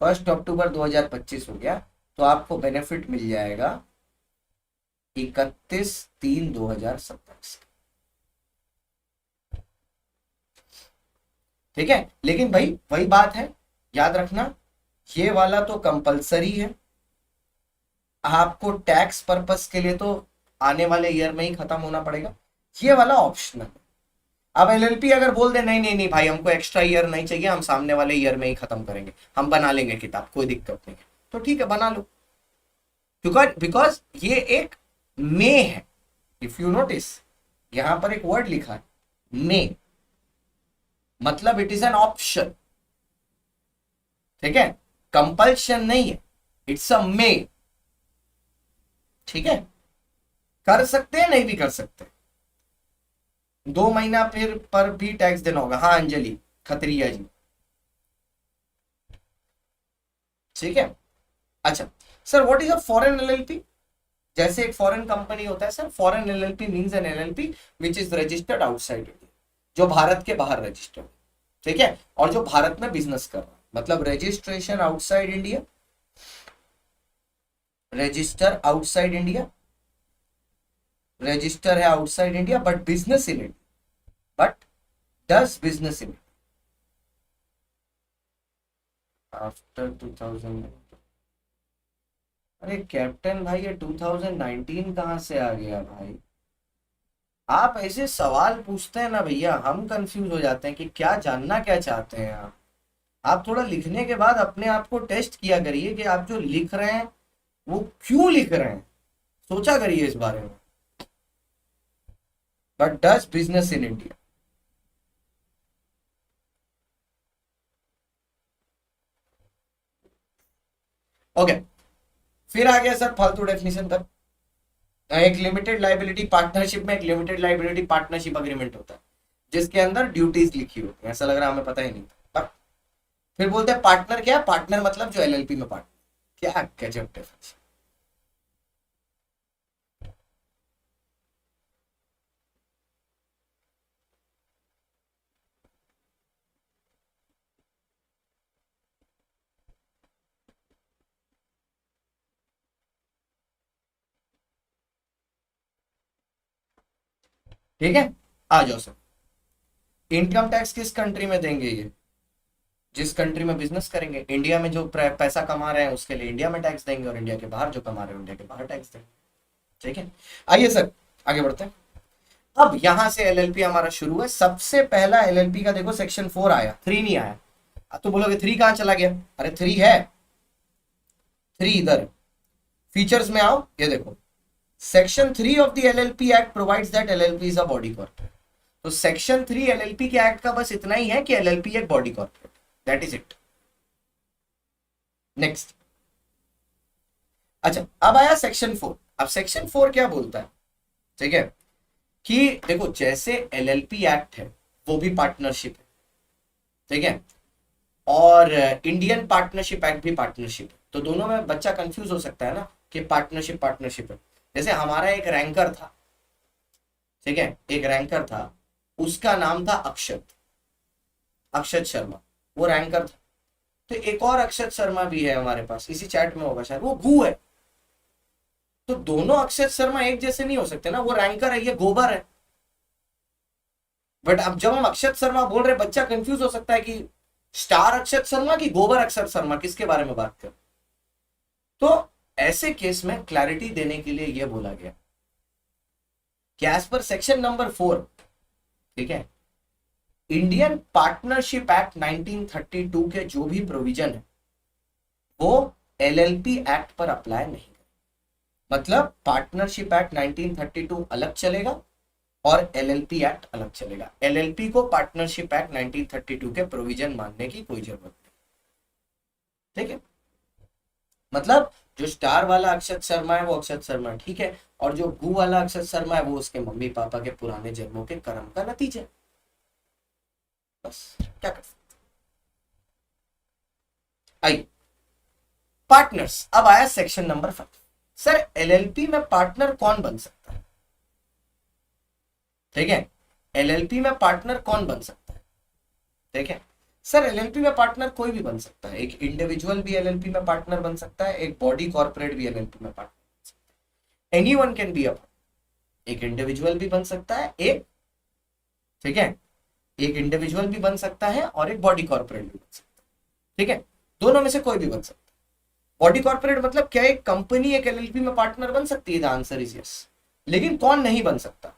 1 अक्टूबर 2025 हो गया, तो आपको बेनिफिट मिल जाएगा 31/3/2027। ठीक है, लेकिन भाई वही बात है, याद रखना ये वाला तो कंपलसरी है, आपको टैक्स पर्पस के लिए तो आने वाले ईयर में ही खत्म होना पड़ेगा, ये वाला ऑप्शनल। अब एलएलपी अगर बोल दे नहीं नहीं नहीं भाई हमको एक्स्ट्रा ईयर नहीं चाहिए, हम सामने वाले ईयर में ही खत्म करेंगे, हम बना लेंगे किताब, कोई दिक्कत नहीं है, तो ठीक है बना लो। बिकॉज ये एक मे है, इफ यू नोटिस यहां पर एक वर्ड लिखा है मे, मतलब इट इज एन ऑप्शन। ठीक है, कंपल्शन नहीं है, इट्स अ मे। ठीक है, कर सकते हैं नहीं भी कर सकते, 2 महीना फिर पर भी टैक्स देना होगा। हाँ अंजलि खतरिया जी, ठीक है। अच्छा sir, what is a foreign LLP? जैसे एक फॉरेन कंपनी होता है sir, foreign LLP means an LLP which is registered outside India, जो भारत के बाहर रजिस्टर्ड। ठीक है, और जो भारत में बिजनेस कर रहा है, मतलब registration outside India, register outside India, register है outside India but business in India, but does business in after 2000। अरे कैप्टन भाई ये 2019 कहां से आ गया भाई? आप ऐसे सवाल पूछते हैं ना भैया, हम कंफ्यूज हो जाते हैं कि क्या जानना क्या चाहते हैं आप थोड़ा लिखने के बाद अपने आप को टेस्ट किया करिए कि आप जो लिख रहे हैं वो क्यों लिख रहे हैं, सोचा करिए इस बारे में। But does business in India, okay. फिर आ गया सर फालतू डेफिनेशन का, एक लिमिटेड लाइबिलिटी पार्टनरशिप में एक लिमिटेड लाइबिलिटी पार्टनरशिप अग्रीमेंट होता है जिसके अंदर ड्यूटीज लिखी होती है, ऐसा लग रहा है हमें पता ही नहीं था। पर फिर बोलते हैं पार्टनर क्या है? पार्टनर मतलब जो एलएलपी में पार्टनर, क्या गजब डेफिनेशन। ठीक है, आ जाओ सर। इनकम टैक्स किस कंट्री में देंगे? ये जिस कंट्री में बिजनेस करेंगे, इंडिया में जो पैसा कमा रहे हैं उसके लिए इंडिया में टैक्स देंगे, और इंडिया के बाहर जो कमा रहे हैं इंडिया के बाहर टैक्स देंगे। ठीक है, आइए सर आगे बढ़ते हैं। अब यहां से एलएलपी हमारा शुरू है। सबसे पहला एलएलपी का देखो सेक्शन 4 आया, 3 नहीं आया। तो बोलोगे 3 कहां चला गया? अरे 3 है, 3 इधर फीचर्स में आओ, ये देखो section 3 of the LLP act provides that LLP is a body corporate. तो सेक्शन 3 एलएलपी के एक्ट का बस इतना ही है कि एलएलपी एक body corporate, that is it. Next, अच्छा अब आया सेक्शन 4। अब सेक्शन 4 क्या बोलता है? ठीक है, कि देखो जैसे एलएलपी एक्ट है वो भी पार्टनरशिप है, ठीक है, और इंडियन पार्टनरशिप एक्ट भी पार्टनरशिप है। तो दोनों में बच्चा कंफ्यूज हो सकता है ना कि पार्टनरशिप पार्टनरशिप है। जैसे हमारा एक रैंकर था, ठीक है, एक रैंकर था, उसका नाम था अक्षत, अक्षत शर्मा, वो रैंकर था। तो एक और अक्षत शर्मा भी है हमारे पास, इसी चैट में होगा शायद, वो गू है। तो दोनों अक्षत शर्मा एक जैसे नहीं हो सकते ना, वो रैंकर है ये गोबर है। बट अब जब हम अक्षत शर्मा बोल रहे, बच्चा कंफ्यूज हो सकता है कि स्टार अक्षत शर्मा की गोबर अक्षत शर्मा, किसके बारे में बात कर। तो ऐसे केस में क्लैरिटी देने के लिए यह बोला गया कि एज पर सेक्शन नंबर 4, ठीक है, इंडियन पार्टनरशिप एक्ट 1932 के जो भी प्रोविजन है वो एलएलपी एक्ट पर अप्लाई नहीं करते। मतलब पार्टनरशिप एक्ट 1932 अलग चलेगा और एलएलपी एक्ट अलग चलेगा। एलएलपी को पार्टनरशिप एक्ट 1932 के प्रोविजन मानने की कोई जरूरत नहीं। ठीक है, मतलब जो स्टार वाला अक्षत शर्मा है वो अक्षत शर्मा ठीक है, और जो गु वाला अक्षत शर्मा है वो उसके मम्मी पापा के पुराने जन्मों के कर्म का नतीजा है। बस क्या कर सकते। आइए पार्टनर्स, अब आया सेक्शन नंबर 5। सर एलएलपी में पार्टनर कौन बन सकता है? ठीक है, एलएलपी में पार्टनर कौन बन सकता है? ठीक है सर, एलएलपी में पार्टनर कोई भी बन सकता है। एक इंडिविजुअल भी एलएलपी में पार्टनर बन सकता है, एक बॉडी कॉर्पोरेट भी एलएलपी में पार्टनर बन सकता है। एनीवन कैन बी अ, एक इंडिविजुअल भी बन सकता है, एक ठीक है, एक इंडिविजुअल भी बन सकता है और एक बॉडी कॉर्पोरेट भी बन सकता है। ठीक है, दोनों में से कोई भी बन सकता है। बॉडी कॉर्पोरेट मतलब क्या, एक कंपनी एक एलएलपी में पार्टनर बन सकती है? The answer is yes. लेकिन कौन नहीं बन सकता?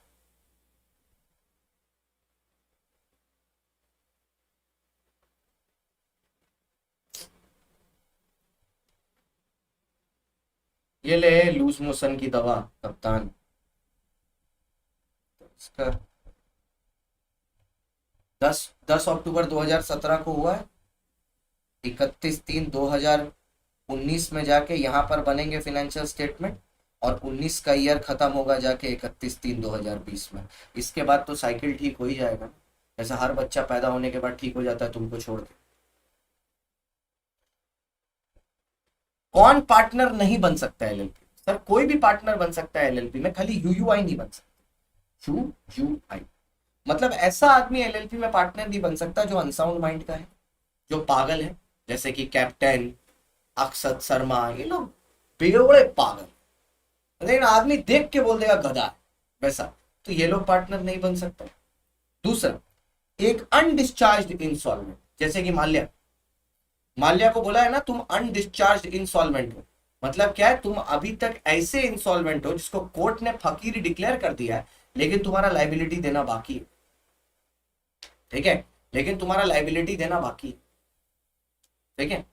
ये ले लूज मोशन की दवा कप्तान, इसका 10 अक्टूबर 2017 को हुआ है। 31/3/2019 में जाके यहाँ पर बनेंगे फाइनेंशियल स्टेटमेंट, और 19 का ईयर खत्म होगा जाके 31/3/2020 में। इसके बाद तो साइकिल ठीक हो ही जाएगा, जैसा हर बच्चा पैदा होने के बाद ठीक हो जाता है तुमको छोड़ के। कौन पार्टनर नहीं बन सकता एलएलपी? सर कोई भी पार्टनर बन सकता है एलएलपी में, खाली यूयूआई नहीं बन सकता। यूयूआई मतलब ऐसा आदमी एलएलपी में पार्टनर नहीं बन सकता जो अनसाउंड माइंड का है, जो पागल है, जैसे कि कैप्टन अक्षत शर्मा, ये लोग बेवड़े पागल, लेकिन आदमी देख के बोल देगा गधा है वैसा, तो ये लोग पार्टनर नहीं बन सकता। दूसरा, एक अनडिस्चार्ज इंसॉल्वेंट, जैसे कि माल्या, माल्या को बोला है ना तुम अनडिस्चार्ज इंसॉल्वेंट हो, मतलब क्या है, तुम अभी तक ऐसे इंसॉल्वेंट हो जिसको कोर्ट ने फकीर डिक्लेयर कर दिया है, लेकिन तुम्हारा लाइबिलिटी देना बाकी है। ठीक है, लेकिन तुम्हारा लाइबिलिटी देना बाकी है। ठीक है,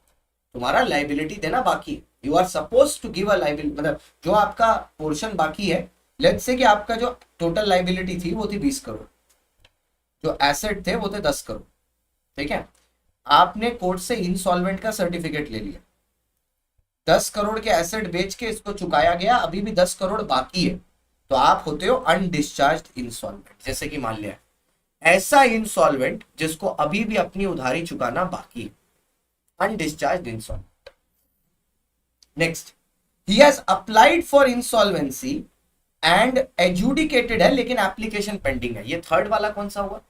तुम्हारा लाइबिलिटी देना बाकी है। You are suppose to give a liability, मतलब जो आपका पोर्शन बाकी है, लेट्स से कि आपका जो टोटल लाइबिलिटी थी वो थी 20 करोड़, जो एसेट थे वो थे 10 करोड़। ठीक है, आपने कोर्ट से इंसॉल्वेंट का सर्टिफिकेट ले लिया, 10 करोड़ के एसेट बेच के इसको चुकाया गया, अभी भी 10 करोड़ बाकी है, तो आप होते हो अनडिस्चार्ज इंसॉल्वेंट। जैसे कि मान लिया ऐसा इंसॉल्वेंट जिसको अभी भी अपनी उधारी चुकाना बाकी है, undischarged insolvent. Next, he has applied for insolvency and adjudicated है, लेकिन एप्लीकेशन पेंडिंग है। ये थर्ड वाला कौन सा हुआ?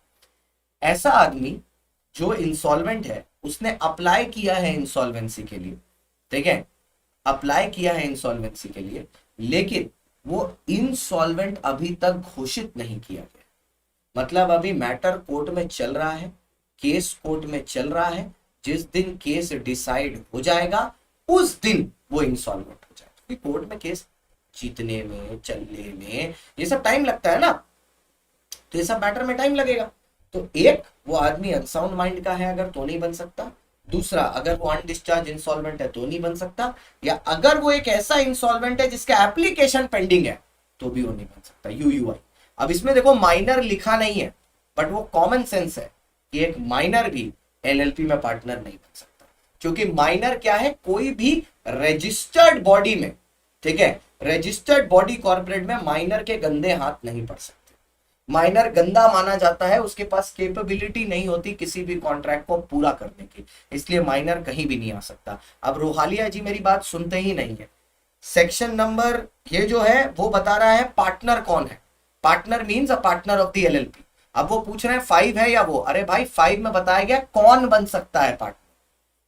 ऐसा आदमी जो इंसॉल्वेंट है, उसने अप्लाई किया है इंसॉल्वेंसी के लिए, ठीक है, अप्लाई किया है इंसॉल्वेंसी के लिए, लेकिन वो इंसॉल्वेंट अभी तक घोषित नहीं किया गया, मतलब अभी मैटर कोर्ट में चल रहा है, केस कोर्ट में चल रहा है। जिस दिन केस डिसाइड हो जाएगा उस दिन वो इंसॉल्वेंट हो जाएगा, क्योंकि कोर्ट में केस जीतने में, चलने में ये सब टाइम लगता है ना, तो ये सब मैटर में टाइम लगेगा। तो एक, वो आदमी अनसाउंड माइंड का है अगर तो नहीं बन सकता। दूसरा, अगर वो अनडिस्चार्ज इंसॉल्वेंट है तो नहीं बन सकता, या अगर वो एक ऐसा इंसॉल्वेंट है जिसका एप्लीकेशन पेंडिंग है तो भी वो नहीं बन सकता, यूयूआई। अब इसमें देखो माइनर लिखा नहीं है, बट वो कॉमन सेंस है कि एक माइनर भी एलएलपी में पार्टनर नहीं बन सकता, क्योंकि माइनर क्या है, कोई भी रजिस्टर्ड बॉडी में, ठीक है, रजिस्टर्ड बॉडी कॉर्पोरेट में माइनर के गंदे हाथ नहीं पड़ सकते। माइनर गंदा माना जाता है, उसके पास कैपेबिलिटी नहीं होती किसी भी कॉन्ट्रैक्ट को पूरा करने की, इसलिए माइनर कहीं भी नहीं आ सकता। अब रोहालिया जी मेरी बात सुनते ही नहीं है। सेक्शन नंबर ये जो है वो बता रहा है पार्टनर कौन है, partner means a partner of the LLP. अब वो पूछ रहे हैं 5 है या वो, अरे भाई 5 में बताया गया कौन बन सकता है पार्टनर,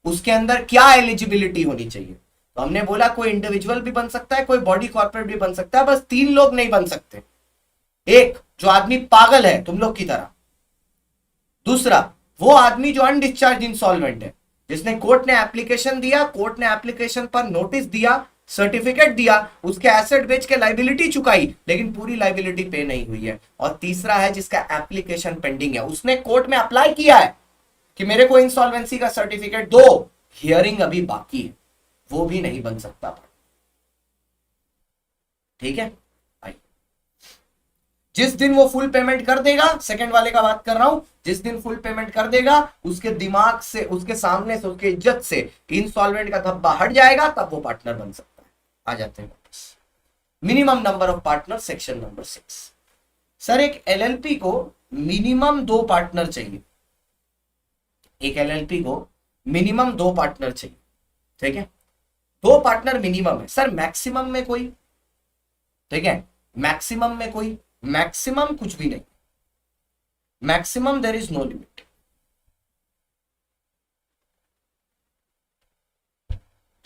उसके अंदर क्या एलिजिबिलिटी होनी चाहिए। तो हमने बोला कोई इंडिविजुअल भी बन सकता है, कोई बॉडी कॉर्पोरेट भी बन सकता है, बस 3 लोग नहीं बन सकते। एक, जो आदमी पागल है तुम लोग की तरह। दूसरा, वो आदमी जो अनडिस्चार्ज इंसॉल्वेंट है, जिसने कोर्ट ने एप्लीकेशन दिया, कोर्ट ने एप्लीकेशन पर नोटिस दिया, सर्टिफिकेट दिया, उसके एसेट बेच के लाइबिलिटी चुकाई, लेकिन पूरी लाइबिलिटी पे नहीं हुई है। और तीसरा है जिसका एप्लीकेशन पेंडिंग है, उसने कोर्ट में अप्लाई किया है कि मेरे को इंसॉल्वेंसी का सर्टिफिकेट दो, हियरिंग अभी बाकी है, वो भी नहीं बन सकता। ठीक है, आइए। जिस दिन वो फुल पेमेंट कर देगा, सेकंड वाले का बात कर रहा हूं, जिस दिन फुल पेमेंट कर देगा उसके दिमाग से, उसके सामने से, उसके इज्जत से इंसॉल्वेंट का धब्बा हट जाएगा, तब वो पार्टनर बन सकता है। आ जाते हैं वापस। Minimum number of partner, section number 6। Sir एक एलएलपी को मिनिमम 2 पार्टनर चाहिए, एक एलएलपी को मिनिमम 2 पार्टनर चाहिए, ठीक है, 2 पार्टनर मिनिमम है। सर मैक्सिमम में कोई, ठीक है, मैक्सिमम में कोई, मैक्सिमम कुछ भी नहीं, maximum there is no limit,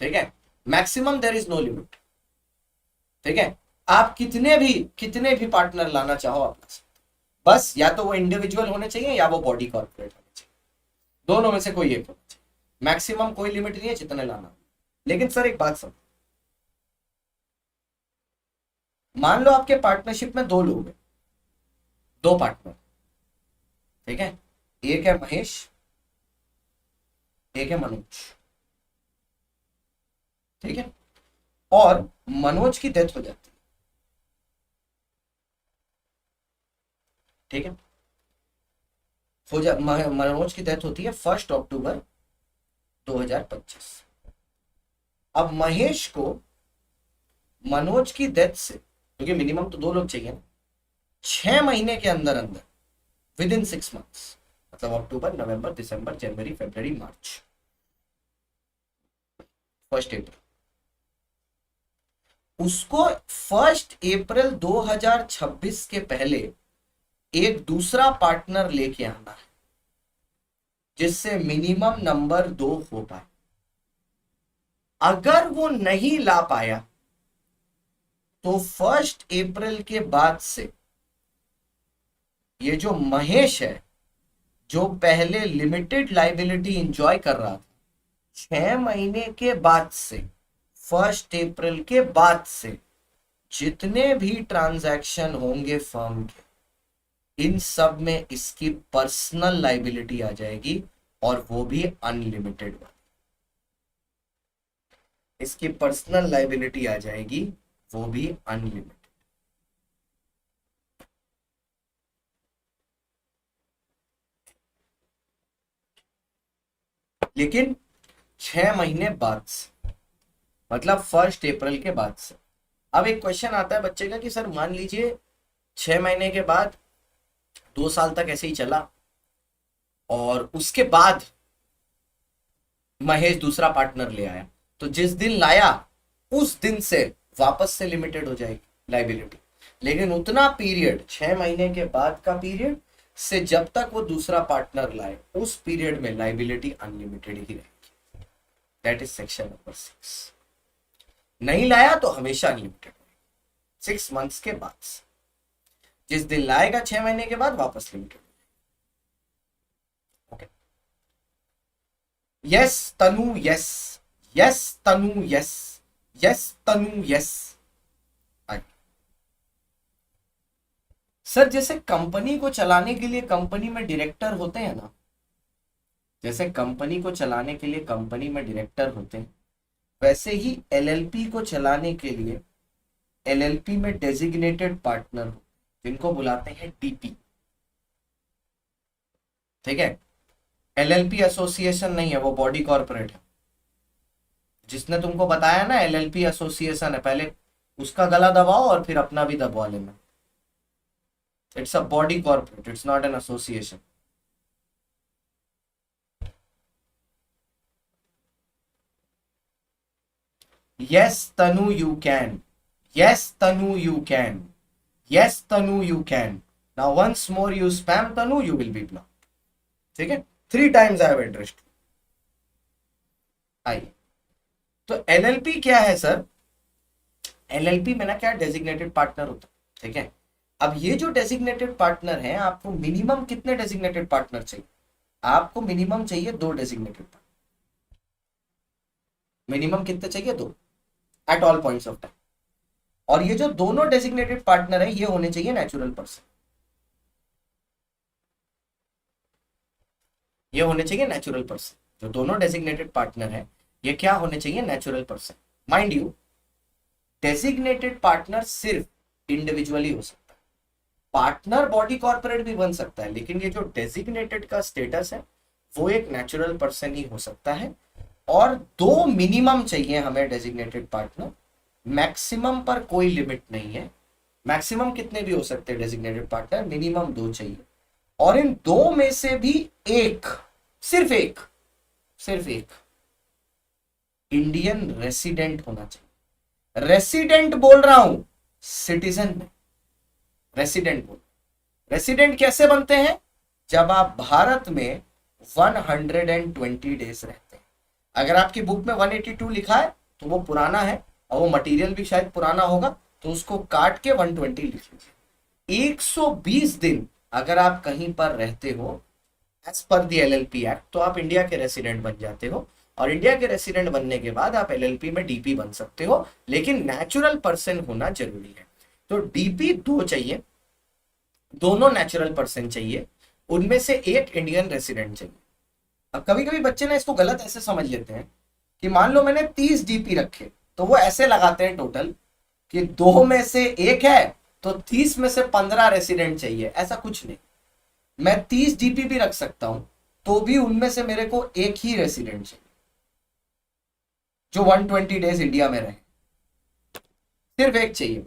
ठीक है, maximum there is no limit, ठीक है। आप कितने भी पार्टनर लाना चाहो आप ला सकते, बस या तो वो इंडिविजुअल होने चाहिए या वो बॉडी कॉर्पोरेट होने चाहिए, दोनों में से कोई एक होना चाहिए। मैक्सिमम कोई लिमिट नहीं है जितने लाना। लेकिन सर एक बात समझ, मान लो आपके पार्टनरशिप में 2 लोग हैं, 2 पार्टनर, ठीक है, एक है महेश, एक है मनोज, ठीक है, और मनोज की डेथ हो जाती है, ठीक है, मनोज की डेथ होती है 1 अक्टूबर 2025। अब महेश को मनोज की डेथ से, क्योंकि मिनिमम तो 2 लोग चाहिए ना, 6 महीने के अंदर अंदर, विद इन 6 मंथ्स, मतलब अक्टूबर, नवंबर, दिसंबर, जनवरी, फरवरी, मार्च, 1 अप्रैल, उसको 1 अप्रैल 2026 के पहले एक दूसरा पार्टनर लेके आना है, जिससे मिनिमम नंबर 2 हो पाए। अगर वो नहीं ला पाया तो 1 अप्रैल के बाद से ये जो महेश है, जो पहले लिमिटेड लाइबिलिटी एंजॉय कर रहा था, 6 महीने के बाद से, 1 अप्रैल के बाद से जितने भी ट्रांजैक्शन होंगे फर्म के, इन सब में इसकी पर्सनल लाइबिलिटी आ जाएगी, और वो भी अनलिमिटेड वाली। इसकी पर्सनल लाइबिलिटी आ जाएगी, वो भी अनलिमिटेड। लेकिन 6 महीने बाद से, मतलब 1 अप्रैल के बाद से। अब एक क्वेश्चन आता है बच्चे का कि सर मान लीजिए 6 महीने के बाद 2 साल तक ऐसे ही चला, और उसके बाद महेश दूसरा पार्टनर ले आया, तो जिस दिन लाया उस दिन से वापस से लिमिटेड हो जाएगी लाइबिलिटी। लेकिन उतना पीरियड, 6 महीने के बाद का पीरियड से जब तक वो दूसरा पार्टनर लाए, उस पीरियड में लाइबिलिटी अनलिमिटेड ही रहेगी। That is section number 6। नहीं लाया तो हमेशा अनलिमिटेड, 6 मंथ्स के बाद से, जिस दिन लाएगा 6 महीने के बाद वापस लिमिटेड। ओके, यस तनु, यस, यस तनु, यस, यस तनु, यस। सर जैसे कंपनी को चलाने के लिए कंपनी में डायरेक्टर होते हैं ना, जैसे कंपनी को चलाने के लिए कंपनी में डायरेक्टर होते हैं, वैसे ही एलएलपी को चलाने के लिए एलएलपी में डेजिग्नेटेड पार्टनर, जिनको बुलाते हैं डीपी, ठीक है। एलएलपी एसोसिएशन नहीं है, वो बॉडी कॉर्पोरेट है। जिसने तुमको बताया ना एलएलपी एसोसिएशन है, पहले उसका गला दबाओ और फिर अपना भी दबवा लेना। It's a body corporate, it's not an association. Yes, Tanu, you can. Yes, Tanu, you can. Yes, Tanu, you can. Now, once more you spam Tanu, you will be blocked. ठीक है, 3 times I have addressed. आइए, तो LLP क्या है sir? LLP में ना क्या designated partner होता है, ठीक है। अब ये जो डेजिग्नेटेड पार्टनर है, आपको मिनिमम कितने डेजिग्नेटेड पार्टनर चाहिए? आपको मिनिमम चाहिए 2 डेजिग्नेटेड पार्टनर। मिनिमम कितने चाहिए? 2 at all points of time. और ये जो दोनों डेजिग्नेटेड पार्टनर है, ये होने चाहिए नेचुरल पर्सन। ये होने चाहिए नेचुरल पर्सन। जो दोनों डेजिग्नेटेड पार्टनर है, ये क्या होने चाहिए? Natural person. Mind you, designated partner सिर्फ इंडिविजुअली हो सकता है, पार्टनर बॉडी कॉर्पोरेट भी बन सकता है, लेकिन ये जो डेजिग्नेटेड का स्टेटस है वो एक नेचुरल पर्सन ही हो सकता है। और दो मिनिमम चाहिए हमें डेजिग्नेटेड पार्टनर, मैक्सिमम पर कोई लिमिट नहीं है, मैक्सिमम कितने भी हो सकते हैं डेजिग्नेटेड पार्टनर, मिनिमम दो चाहिए। और इन दो में से भी एक, सिर्फ एक, सिर्फ एक इंडियन रेसिडेंट होना चाहिए। रेसिडेंट बोल रहा हूं, सिटीजन में रेसिडेंट बोल। रेसिडेंट कैसे बनते हैं? जब आप भारत में 120 डेज रहते हैं। अगर आपकी बुक में 182 लिखा है तो वो पुराना है, और वो मटेरियल भी शायद पुराना होगा, तो उसको काट के 120 लिख लीजिए। 120 दिन अगर आप कहीं पर रहते हो as per the LLP act, तो आप इंडिया के रेसिडेंट बन जाते हो, और इंडिया के रेसिडेंट बनने के बाद आप एलएलपी में डीपी बन सकते हो, लेकिन नेचुरल पर्सन होना जरूरी है। तो डीपी दो चाहिए, दोनों नेचुरल पर्सन चाहिए, उनमें से एक इंडियन रेसिडेंट चाहिए। अब कभी कभी बच्चे ना इसको गलत ऐसे समझ लेते हैं कि मान लो मैंने 30 डीपी रखे, तो वो ऐसे लगाते हैं टोटल कि दो में से एक है तो 30 में से 15 रेसिडेंट चाहिए। ऐसा कुछ नहीं, मैं 30 डीपी भी रख सकता हूं तो भी उनमें से मेरे को एक ही रेसिडेंट चाहिए जो 120 डेज इंडिया में रहे, सिर्फ एक चाहिए।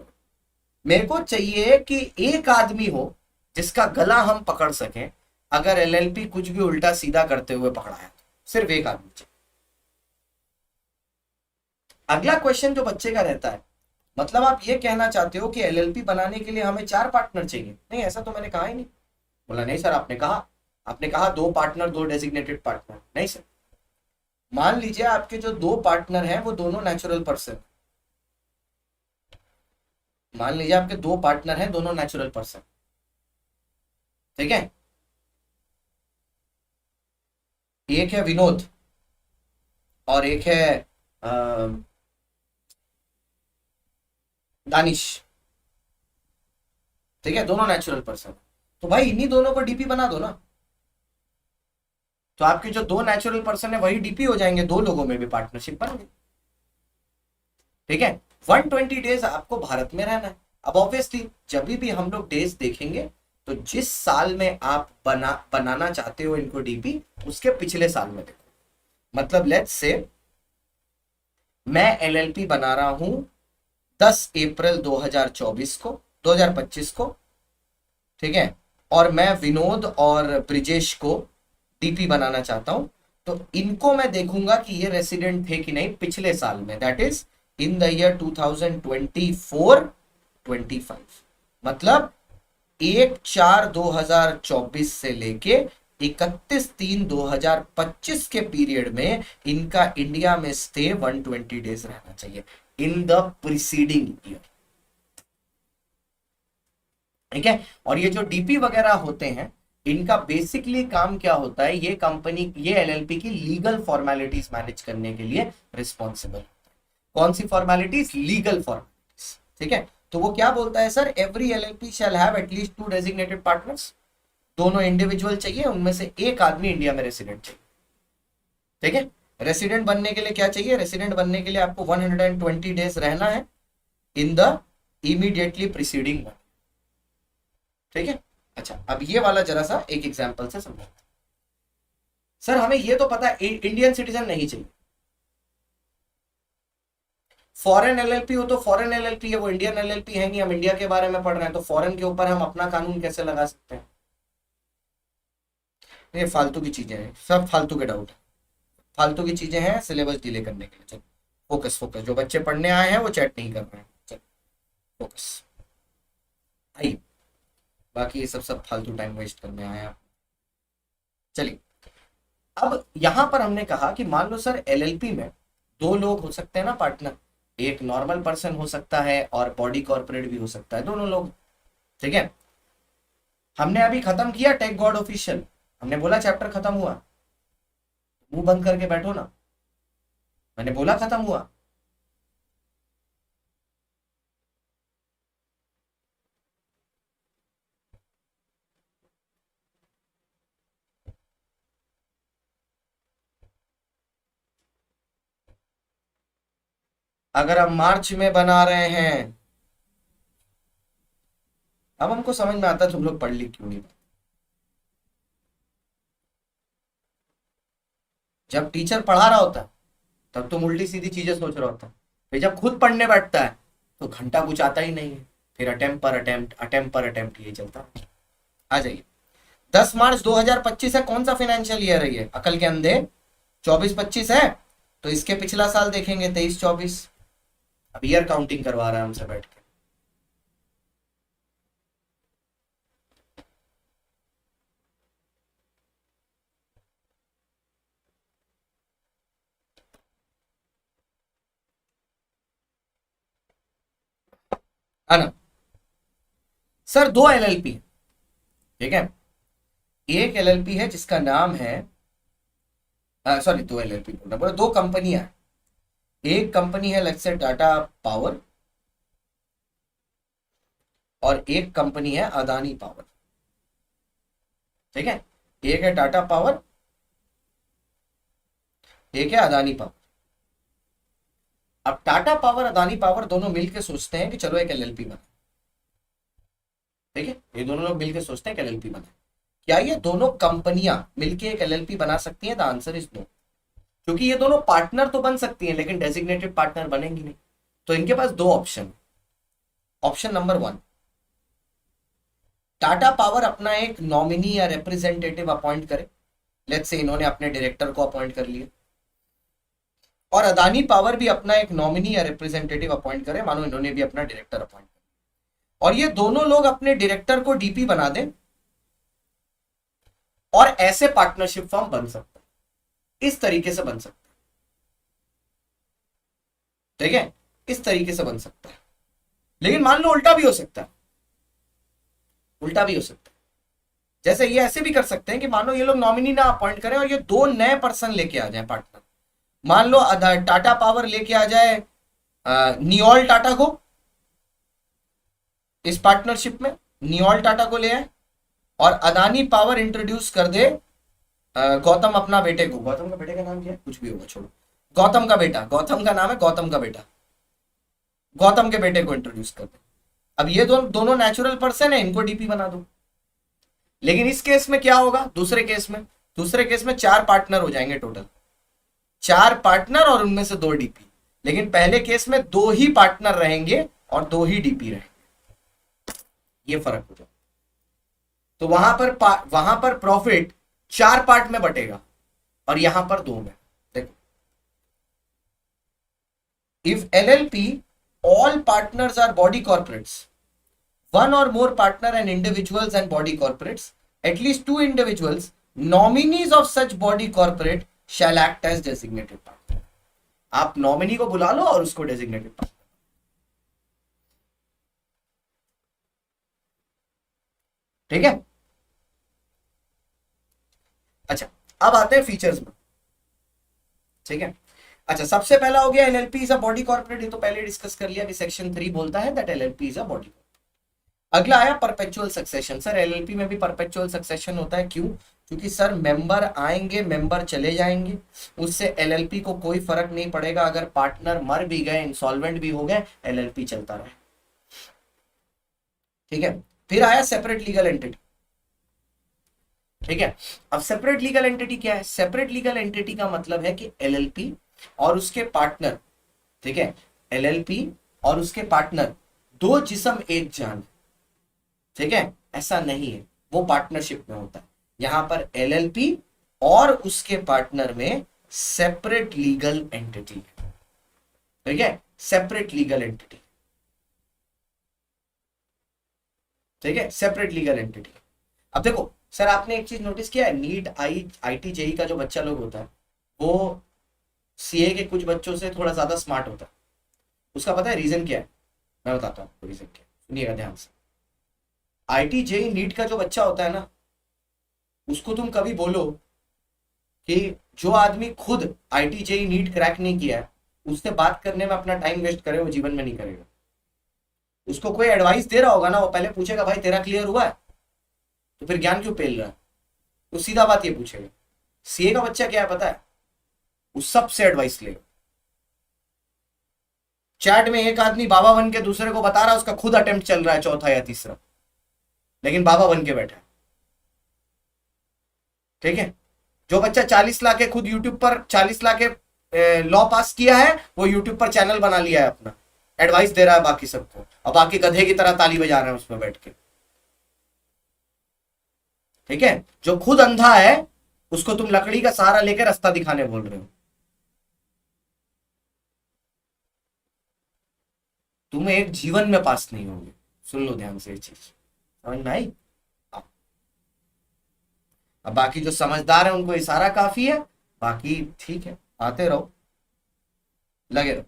मेरे को चाहिए कि एक आदमी हो जिसका गला हम पकड़ सकें अगर एलएलपी कुछ भी उल्टा सीधा करते हुए पकड़ा है, तो सिर्फ एक आदमी चाहिए। अगला क्वेश्चन जो बच्चे का रहता है, मतलब आप ये कहना चाहते हो कि एलएलपी बनाने के लिए हमें 4 पार्टनर चाहिए? नहीं, ऐसा तो मैंने कहा ही नहीं। बोला नहीं सर, आपने कहा दो पार्टनर, दो डेजिग्नेटेड पार्टनर। नहीं सर, मान लीजिए आपके जो दो पार्टनर हैं वो दोनों नेचुरल पर्सन, मान लीजिए आपके दो पार्टनर हैं दोनों नेचुरल पर्सन, ठीक है? एक है विनोद और एक है दानिश, ठीक है? दोनों नेचुरल पर्सन, तो भाई इन्हीं दोनों को डीपी बना दो ना। तो आपके जो दो नेचुरल पर्सन है वही डीपी हो जाएंगे, दो लोगों में भी पार्टनरशिप बन गई, ठीक है? 120 डेज आपको भारत में रहना है। अब ऑब्वियसली जब भी हम लोग डेज देखेंगे तो जिस साल में आप बनाना चाहते हो इनको डीपी, उसके पिछले साल में देखो। मतलब लेट्स से मैं एलएलपी बना रहा हूं 10 अप्रैल 2024 को, 2025 को, ठीक है? और मैं विनोद और ब्रिजेश को डीपी बनाना चाहता हूं, तो इनको मैं देखूंगा कि ये रेसिडेंट थे कि नहीं पिछले साल में, that is in the year 2024-25। मतलब 1/4/2024 से लेके 31/3/2025 के पीरियड में इनका इंडिया में स्टे 120 डेज रहना चाहिए इन द प्रीसीडिंग ईयर, ठीक है? और ये जो डीपी वगैरह होते हैं, इनका बेसिकली काम क्या होता है, ये कंपनी, ये एलएलपी की लीगल फॉर्मेलिटीज मैनेज करने के लिए रिस्पॉन्सिबल। कौन सी फॉर्मेलिटीज? लीगल फॉर्मेलिटीज, ठीक है? तो वो क्या बोलता है sir, every LLP shall have at least 2 designated partners, दोनों इंडिविजुअल चाहिए, उनमें से एक आदमी इंडिया में रेसिडेंट चाहिए, ठीक है? रेसिडेंट बनने के लिए क्या चाहिए? रेसिडेंट बनने के लिए आपको 120 डेज रहना है in the immediately preceding one, ठीक है? अच्छा, अब ये वाला जरा सा एक एग्जांपल से समझो। सर हमें ये तो पता है इंडियन सिटीजन नहीं चाहिए, फॉरेन एलएलपी हो तो फॉरेन एलएलपी है, वो इंडियन एलएलपी है नहीं, हम इंडिया के बारे में पढ़ रहे हैं, तो फॉरेन के ऊपर हम अपना कानून कैसे लगा सकते हैं? ये फालतू की चीजें हैं, सब फालतू के डाउट, फालतू की चीजें हैं सिलेबस डिले करने के लिए। चलो फोकस, फोकस, जो बच्चे पढ़ने आए हैं वो चैट नहीं कर रहे हैं, चलो फोकस। आइए, बाकी ये सब फालतू टाइम वेस्ट करने आए हैं आप। चलिए, अब यहां पर हमने कहा कि मान लो सर एलएलपी में दो लोग हो सकते हैं ना पार्टनर, एक नॉर्मल पर्सन हो सकता है और बॉडी कॉर्पोरेट भी हो सकता है, दोनों लोग, ठीक है? हमने अभी खत्म किया टेक गॉड ऑफिशियल, हमने बोला चैप्टर खत्म हुआ, मुंह बंद करके बैठो ना, मैंने बोला खत्म हुआ। अगर हम मार्च में बना रहे हैं, अब हमको समझ में आता है तुम लोग पढ़ लिख क्यों नहीं पाते। जब टीचर पढ़ा रहा होता है तब तुम उल्टी सीधी चीजें सोच रहा होता है, फिर जब खुद पढ़ने बैठता है तो घंटा कुछ आता ही नहीं है, फिर अटेम्प्ट पर अटेम्प्ट, अटेम्प्ट पर अटेम्प्ट, ये चलता है। आ जाइए, 10 मार्च 2025 है, कौन सा फाइनेंशियल ईयर है ये, अकल के अंधे? 24-25 है, तो इसके पिछला साल देखेंगे, 23-24। अब ईयर काउंटिंग करवा रहा है हमसे बैठ के। है ना सर? दो एलएलपी, ठीक है। एक एलएलपी है जिसका नाम है, सॉरी, दो एलएलपी बोल रहा, दो कंपनियां। एक कंपनी है लेट्स से टाटा पावर, और एक कंपनी है अदानी पावर, ठीक है। एक है टाटा पावर, एक है अदानी पावर। अब टाटा पावर अदानी पावर दोनों मिलकर सोचते हैं कि चलो एक एलएलपी बना, ठीक है। ये दोनों लोग मिलकर सोचते हैं कि एलएलपी बना। क्या ये दोनों कंपनियां मिलकर एक एलएलपी बना सकती हैं? The answer is no. क्योंकि ये दोनों पार्टनर तो बन सकती हैं लेकिन डेजिग्नेटेड पार्टनर बनेंगी नहीं। तो इनके पास दो option. Option number 1, Tata power अपना एक नॉमिनी या रिप्रेजेंटेटिव अपॉइंट करे, लेट्स से इन्होंने अपने डायरेक्टर को अपॉइंट कर लिया, और अदानी पावर भी अपना एक नॉमिनी या रिप्रेजेंटेटिव अपॉइंट करे, मानो इन्होंने भी अपना डायरेक्टर अपॉइंट कर, और ये दोनों लोग अपने डायरेक्टर को डीपी बना दें, और ऐसे पार्टनरशिप फॉर्म बन सकता है, इस तरीके से बन सकता है, ठीक है, इस तरीके से बन सकता है। लेकिन मान लो उल्टा भी हो सकता है, उल्टा भी हो सकता है। जैसे ये ऐसे भी कर सकते हैं कि मानो ये लोग नॉमिनी ना अपॉइंट करें और ये दो नए पर्सन लेके आ जाए पार्टनर। मान लो टाटा पावर लेके आ जाए नियोल टाटा को इस पार्टनरशिप में, नियोल टाटा को ले आए, और अदानी पावर इंट्रोड्यूस कर दे गौतम अपना बेटे को। गौतम का बेटे का नाम क्या है? कुछ भी होगा, छोड़ो। गौतम का बेटा, गौतम का नाम है गौतम का बेटा, गौतम के बेटे को इंट्रोड्यूस कर दे। अब ये दोनों नेचुरल पर्सन है, इनको डीपी बना दो। लेकिन इस केस में क्या होगा? दूसरे केस में 4 पार्टनर हो जाएंगे टोटल, 4 पार्टनर और उनमें से 2 डीपी। लेकिन पहले केस में 2 ही पार्टनर रहेंगे और 2 ही डीपी रहेंगे, ये फर्क हो जाए। तो वहां पर प्रॉफिट 4 पार्ट में बटेगा और यहां पर 2 में। देखो, if LLP all partners are body corporates, one or more partner and individuals and body corporates, at least 2 individuals, nominees of such body corporate shall act as designated partner. आप nominee को बुला लो और उसको डेजिग्नेटेड पार्टनर, ठीक है। अच्छा, अब आते हैं फीचर्स में, ठीक है। अच्छा, सबसे पहला हो गया LLP is a body corporate, ये तो पहले डिस्कस कर लिया कि सेक्शन 3 बोलता है that LLP is a body corporate. अगला आया परपेचुअल सक्सेशन। सर एलएलपी में भी परपेचुअल सक्सेशन होता है, क्यों? क्योंकि सर मेंबर आएंगे, मेंबर चले जाएंगे, उससे एलएलपी को कोई फर्क नहीं पड़ेगा। अगर पार्टनर मर भी गए, इंसॉल्वेंट भी हो गए, एलएलपी चलता रहे, ठीक है। फिर आया सेपरेट लीगल एंटिटी, ठीक है। अब सेपरेट लीगल एंटिटी क्या है? सेपरेट लीगल एंटिटी का मतलब है कि एलएलपी और उसके पार्टनर, ठीक है, एलएलपी और उसके पार्टनर 2 जिस्म एक जान, ठीक है। ऐसा नहीं है, वो पार्टनरशिप में होता है। यहां पर एलएलपी और उसके पार्टनर में सेपरेट लीगल एंटिटी है, ठीक है, सेपरेट लीगल एंटिटी, ठीक है, सेपरेट लीगल एंटिटी। अब देखो सर, आपने एक चीज नोटिस किया है, नीट आईटी जेई का जो बच्चा लोग होता है वो सीए के कुछ बच्चों से थोड़ा ज्यादा स्मार्ट होता है। उसका पता है रीजन क्या है? मैं बताता हूँ रीजन क्या है, सुनिएगा ध्यान से। आईटी जेई नीट का जो बच्चा होता है ना, उसको तुम कभी बोलो कि जो आदमी खुद आईटी जेई नीट क्रैक नहीं किया है, उससे बात करने में अपना टाइम वेस्ट करे, वो जीवन में नहीं करेगा। उसको कोई एडवाइस दे रहा होगा ना, वो पहले पूछेगा भाई तेरा क्लियर हुआ है, तो फिर ज्ञान क्यों पेल रहा है? तो सीधा बात ये पूछेगा। सीए का बच्चा क्या है पता है? वो सबसे एडवाइस लेगा, चैट में एक आदमी बाबा बन के दूसरे को बता रहा है, उसका खुद अटेम्प्ट चल रहा है चौथा या तीसरा, लेकिन बाबा बन के बैठा है। ठीक है, जो बच्चा 40 लाख के खुद यूट्यूब पर 40 लाख के लॉ पास किया है, वो यूट्यूब पर चैनल बना लिया है अपना, एडवाइस दे रहा है बाकी सबको, और बाकी गधे की तरह ताली बजा रहे हैं उसमें बैठ के। ठीक है, जो खुद अंधा है उसको तुम लकड़ी का सहारा लेकर रास्ता दिखाने बोल रहे हो। तुम एक जीवन में पास नहीं होगे, सुन लो ध्यान से ये चीज, समझ में आई? अब बाकी जो समझदार है उनको इशारा काफी है, बाकी ठीक है, आते रहो, लगे रहो।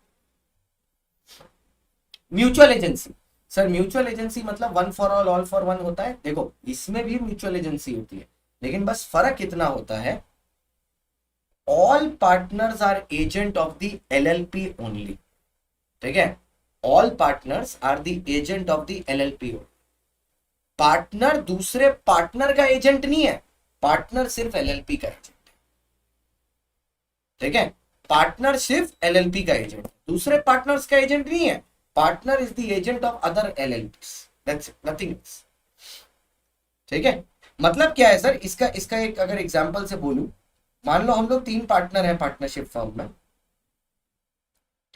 Mutual agency, sir mutual agency मतलब one for all for one होता है। देखो इसमें भी म्यूचुअल एजेंसी होती है, लेकिन बस फर्क इतना होता है, all partners are agent of the LLP only. ठीक है, all partners are the agent of the LLP. Partner दूसरे पार्टनर का एजेंट नहीं है, पार्टनर सिर्फ एलएलपी का एजेंट है। ठीक है, पार्टनर सिर्फ एलएलपी का एजेंट, दूसरे पार्टनर्स का एजेंट नहीं है। Partner is the agent of other एलएलपीज, that's it, nothing else. ठीक है, मतलब क्या है सर, इसका एक अगर एग्जांपल से बोलूं, मान लो हम लोग 3 पार्टनर हैं पार्टनरशिप फर्म में।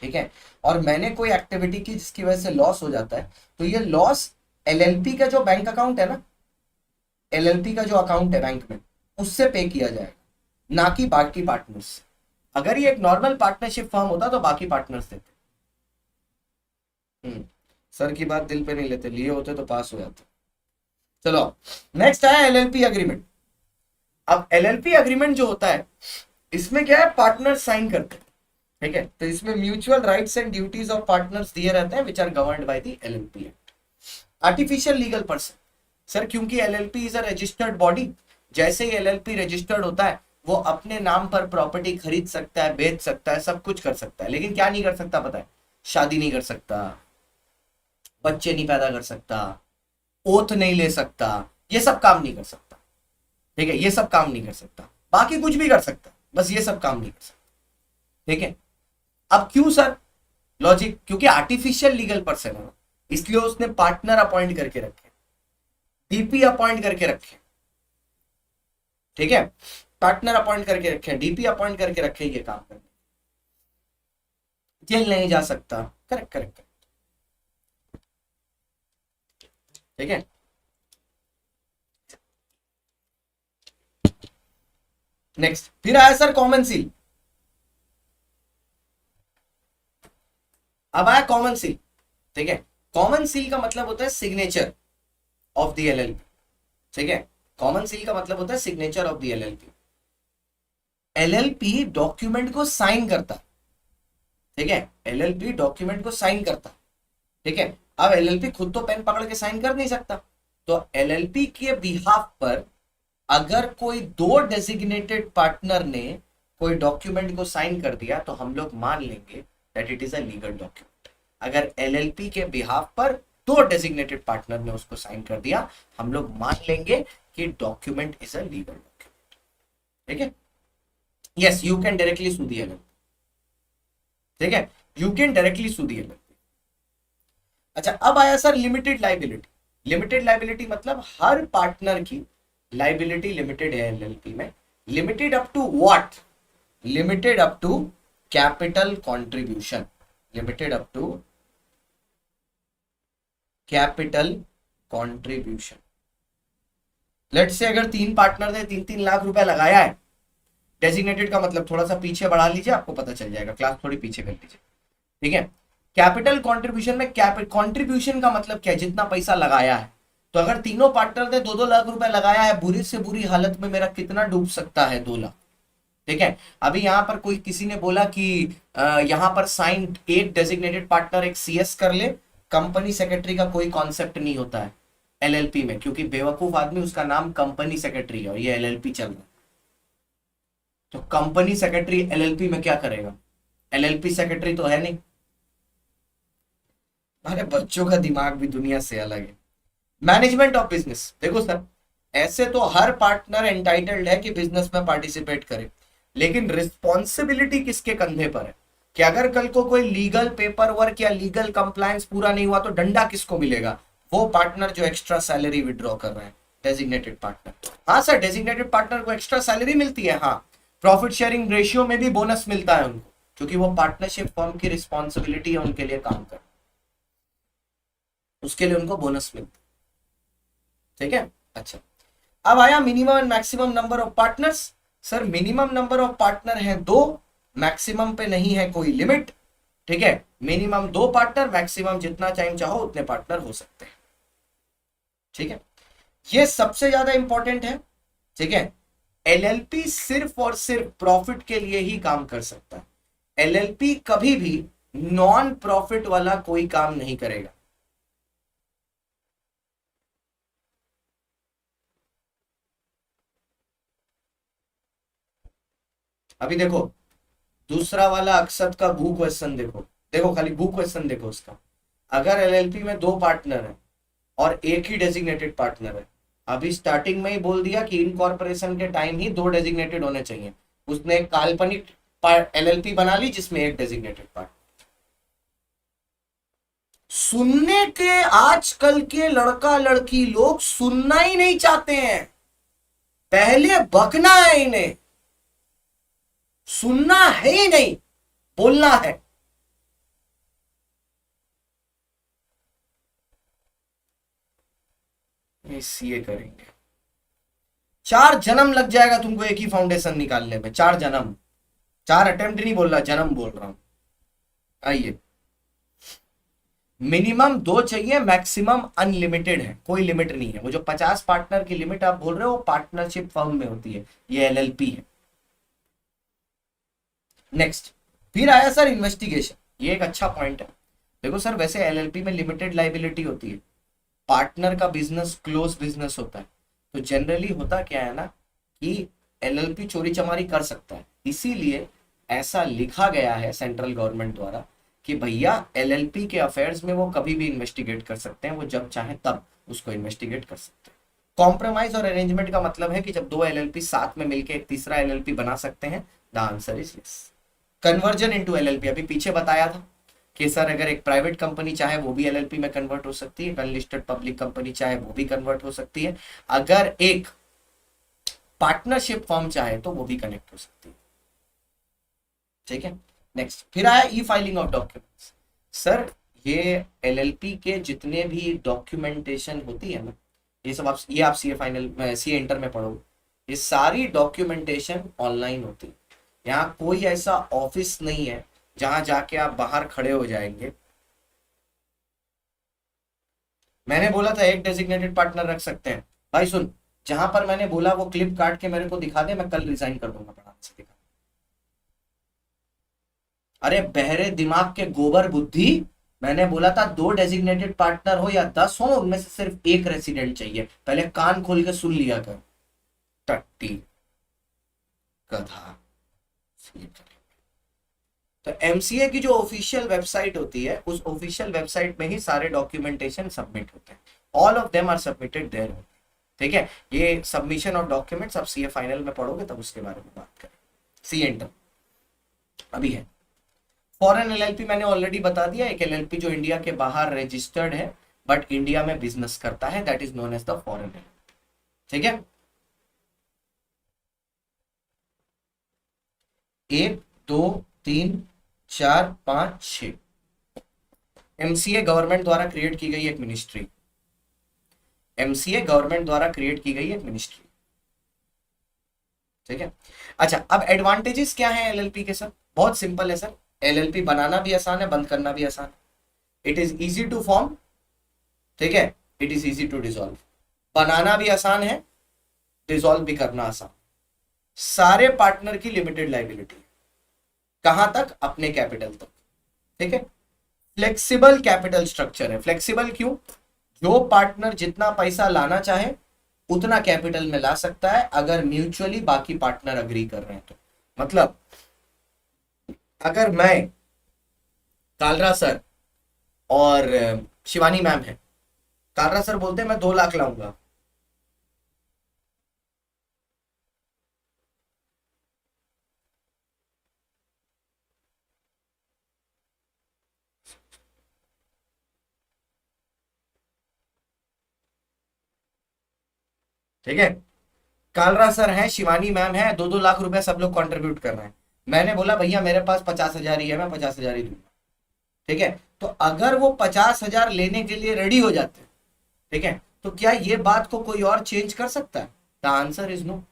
ठीक है, और मैंने कोई एक्टिविटी की जिसकी वजह से लॉस हो जाता है, तो ये लॉस एलएलपी का जो बैंक अकाउंट है ना, एलएलपी का जो अकाउंट है बैंक में, उससे पे किया जाएगा, ना कि बाकी पार्टनर्स से। अगर ये एक नॉर्मल पार्टनरशिप फर्म होता तो बाकी पार्टनर्स देते। सर की बात दिल पे नहीं लेते, लिए होते तो पास हो जाते। चलो नेक्स्ट आया एलएलपी एग्रीमेंट। अब एलएलपी एग्रीमेंट जो होता है, इसमें क्या है, पार्टनर साइन करते हैं। ठीक है, तो इसमें mutual rights and duties of partners दिए रहते हैं, which are governed by the LLP act. Artificial legal person, sir क्योंकि LLP is a registered body, जैसे ही एलएलपी रजिस्टर्ड होता है वो अपने नाम पर प्रॉपर्टी खरीद सकता है, बेच सकता है, सब कुछ कर सकता है, लेकिन क्या नहीं कर सकता पता है, शादी नहीं कर सकता, बच्चे नहीं पैदा कर सकता, ओथ नहीं ले सकता, ये सब काम नहीं कर सकता। ठीक है, ये सब काम नहीं कर सकता, बाकी कुछ भी कर सकता, बस ये सब काम नहीं कर सकता। ठीक है, अब क्यों सर, लॉजिक, क्योंकि आर्टिफिशियल लीगल पर्सन है, इसलिए उसने पार्टनर अपॉइंट करके रखे, डीपी अपॉइंट करके रखे। ठीक है, पार्टनर अपॉइंट करके रखे, डीपी अपॉइंट करके रखे ये काम करने, जेल नहीं जा सकता। Correct correct correct. ठीक है, नेक्स्ट फिर आया सर कॉमन सील। अब आया कॉमन सील। ठीक है, कॉमन सील का मतलब होता है सिग्नेचर ऑफ द एलएलपी। ठीक है, कॉमन सील का मतलब होता है signature of the LLP. LLP document को साइन करता है। ठीक है, एलएलपी डॉक्यूमेंट को साइन करता है। ठीक है, अब एलएलपी खुद तो पेन पकड़ के साइन कर नहीं सकता, तो एलएलपी के बिहाफ पर अगर कोई 2 डेजिग्नेटेड पार्टनर ने कोई डॉक्यूमेंट को साइन कर दिया तो हम लोग मान लेंगे that it is a legal document. अगर एलएलपी के बिहाफ पर 2 डेजिग्नेटेड पार्टनर ने उसको साइन कर दिया, हम लोग मान लेंगे कि document is a legal document. ठीक है, yes you can directly sue the LLP. ठीक है, you can directly sue the LLP. अच्छा, अब आया sir limited liability. Limited liability मतलब हर पार्टनर की लाइबिलिटी लिमिटेड है एलएलपी में। Limited up to what? Limited up to capital contribution. Limited up to capital contribution. Let's say अगर 3 partner ने 3-3 लाख रुपए लगाया है, डेजिग्नेटेड का मतलब थोड़ा सा पीछे बढ़ा लीजिए, आपको पता चल जाएगा, क्लास थोड़ी पीछे कर लीजिए। ठीक है, कैपिटल कंट्रीब्यूशन में कंट्रीब्यूशन का मतलब क्या है, जितना पैसा लगाया है। तो अगर तीनों पार्टनर ने 2-2 लाख रुपए लगाया है, बुरी से बुरी हालत में मेरा कितना डूब सकता है? 2 लाख। ठीक है, अभी यहां पर कोई किसी ने बोला कि यहां पर साइन एक डेजिग्नेटेड पार्टनर एक सीएस कर ले, कंपनी सेक्रेटरी का कोई कॉन्सेप्ट नहीं होता है एलएलपी में, क्योंकि बेवकूफ आदमी उसका नाम कंपनी सेक्रेटरी है और ये एलएलपी चल रहा है। तो कंपनी सेक्रेटरी एलएलपी में क्या करेगा? एलएलपी सेक्रेटरी तो है नहीं। अरे बच्चों का दिमाग भी दुनिया से अलग है। मैनेजमेंट ऑफ बिजनेस, देखो सर, ऐसे तो हर पार्टनर एंटाइटल्ड है कि बिजनेस में पार्टिसिपेट करे, लेकिन रिस्पॉन्सिबिलिटी किसके कंधे पर है? कि अगर कल को कोई लीगल पेपर वर्क या लीगल कंप्लायंस पूरा नहीं हुआ तो डंडा किसको मिलेगा? वो पार्टनर जो एक्स्ट्रा सैलरी विड्रॉ कर रहे हैं, डेजिग्नेटेड पार्टनर। हाँ सर, डेजिग्नेटेड पार्टनर को एक्स्ट्रा सैलरी मिलती है, हाँ। प्रॉफिट शेयरिंग रेशियो में भी बोनस मिलता है उनको, क्योंकि वो पार्टनरशिप फर्म की रिस्पॉन्सिबिलिटी है उनके लिए काम करना, उसके लिए उनको बोनस मिलता है। ठीक है, अच्छा। अब आया minimum and maximum number of partners. Sir minimum number of partner है 2, मैक्सिमम पे नहीं है कोई लिमिट। ठीक है, मिनिमम 2 पार्टनर, मैक्सिमम जितना टाइम चाहो उतने पार्टनर हो सकते हैं। ठीक है, ये सबसे ज्यादा इंपॉर्टेंट है। ठीक है, एलएलपी सिर्फ और सिर्फ प्रॉफिट के लिए ही काम कर सकता है। एलएलपी कभी भी नॉन प्रॉफिट वाला कोई काम नहीं करेगा। अभी देखो, दूसरा वाला अक्षत का भू क्वेश्चन देखो, देखो खाली भू क्वेश्चन देखो उसका। अगर एलएलपी में 2 पार्टनर है और एक ही डेजिग्नेटेड पार्टनर है, अभी स्टार्टिंग में ही बोल दिया कि इनकॉर्पोरेशन के टाइम ही 2 डेजिग्नेटेड होने चाहिए। उसने एक काल्पनिक एलएलपी बना ली जिसमें एक डेजिग्नेटेड पार्टनर। सुनने के आजकल के लड़का लड़की लोग सुनना ही नहीं चाहते हैं, पहले बकना है इन्हें, सुनना है ही नहीं, बोलना है। सीए करेंगे, 4 जन्म लग जाएगा तुमको एक ही फाउंडेशन निकालने में, 4 जन्म। 4 अटेम्प्ट नहीं बोल रहा, जन्म बोल रहा हूं। आइए, मिनिमम 2 चाहिए, मैक्सिमम अनलिमिटेड है, कोई लिमिट नहीं है। वो जो 50 पार्टनर की लिमिट आप बोल रहे हो वो पार्टनरशिप फर्म में होती है, ये एलएलपी है। नेक्स्ट, फिर आया सर इन्वेस्टिगेशन। ये एक अच्छा पॉइंट है। देखो सर, वैसे एलएलपी में लिमिटेड लाइबिलिटी होती है, पार्टनर का बिजनेस क्लोज बिजनेस होता है, तो जनरली होता क्या है ना कि एलएलपी चोरी चमारी कर सकता है। इसीलिए ऐसा लिखा गया है सेंट्रल गवर्नमेंट द्वारा कि भैया एलएलपी के अफेयर्स में वो कभी भी इन्वेस्टिगेट कर सकते हैं, वो जब चाहे तब उसको इन्वेस्टिगेट कर सकते हैं। कॉम्प्रोमाइज और अरेंजमेंट का मतलब है कि जब 2 एलएलपी साथ में मिलकर एक तीसरा एलएलपी बना सकते हैं, the answer is yes. Conversion into LLP अभी पीछे बताया था कि सर अगर एक प्राइवेट कंपनी चाहे वो भी एलएलपी में कन्वर्ट हो सकती है, अनलिस्टेड पब्लिक कंपनी चाहे वो भी कन्वर्ट हो सकती है, अगर एक पार्टनरशिप फर्म चाहे तो वो भी कनेक्ट हो सकती है। ठीक है, नेक्स्ट, फिर आया ई फाइलिंग ऑफ डॉक्यूमेंट्स। सर ये एलएलपी के जितने भी डॉक्यूमेंटेशन होती है ना, ये सब आप सीए फाइनल सीए इंटर में पढ़ोगे, ये सारी डॉक्यूमेंटेशन ऑनलाइन होती है। यहाँ कोई ऐसा ऑफिस नहीं है जहां जाके आप बाहर खड़े हो जाएंगे। मैंने बोला था एक डेजिग्नेटेड पार्टनर रख सकते हैं, भाई सुन, जहां पर मैंने बोला वो क्लिप काट के मेरे को दिखा दे, मैं कल रिजाइन कर दूंगा पढ़ाने से। दिखा, अरे बहरे दिमाग के गोबर बुद्धि, मैंने बोला था 2 डेजिग्नेटेड पार्टनर हो या 10 हो, उनमें से सिर्फ एक रेसिडेंट चाहिए, पहले कान खोल के सुन लिया कर, टट्टी गधा। तो एमसीए की जो ऑफिशियल वेबसाइट होती है, उस ऑफिशियल वेबसाइट में ही सारे डॉक्यूमेंटेशन सबमिट होते हैं, all of them are submitted there. ठीक है, ये सबमिशन ऑफ डॉक्यूमेंट्स आप सीए फाइनल में पढ़ोगे तब उसके बारे में बात करें। सी एंटर अभी है। फॉरेन एलएलपी मैंने ऑलरेडी बता दिया, एक एलएलपी जो इंडिया के बाहर रजिस्टर्ड है बट इंडिया में बिजनेस करता है, that is known as the foreign LLP. ठीक है, 1 2 3 4 5 6 एमसीए गवर्नमेंट द्वारा क्रिएट की गई एक मिनिस्ट्री, एमसीए गवर्नमेंट द्वारा क्रिएट की गई एक मिनिस्ट्री। ठीक है, अच्छा, अब एडवांटेजेस क्या है एलएलपी के सर? बहुत सिंपल है सर, एलएलपी बनाना भी आसान है, बंद करना भी आसान है। It is easy to form, ठीक है, it is easy to dissolve. बनाना भी आसान है, डिसॉल्व भी करना आसान। सारे पार्टनर की लिमिटेड लाइबिलिटी, कहां तक? अपने कैपिटल तक। ठीक है, फ्लेक्सिबल कैपिटल स्ट्रक्चर है। फ्लेक्सिबल क्यों? जो पार्टनर जितना पैसा लाना चाहे उतना कैपिटल में ला सकता है, अगर म्यूचुअली बाकी पार्टनर अग्री कर रहे हैं तो। मतलब अगर मैं, कालरा सर और शिवानी मैम है, कालरा सर बोलते हैं मैं 2 लाख लाऊंगा, ठीक है, कालरा सर हैं, शिवानी मैम है, 2-2 लाख रुपए सब लोग कंट्रीब्यूट कर रहे हैं। मैंने बोला भैया मेरे पास 50,000 ही है, मैं 50,000 ही दूंगा। ठीक है, तो अगर वो 50,000 लेने के लिए रेडी हो जाते हैं, ठीक है, तो क्या ये बात को कोई और चेंज कर सकता है? The answer is no.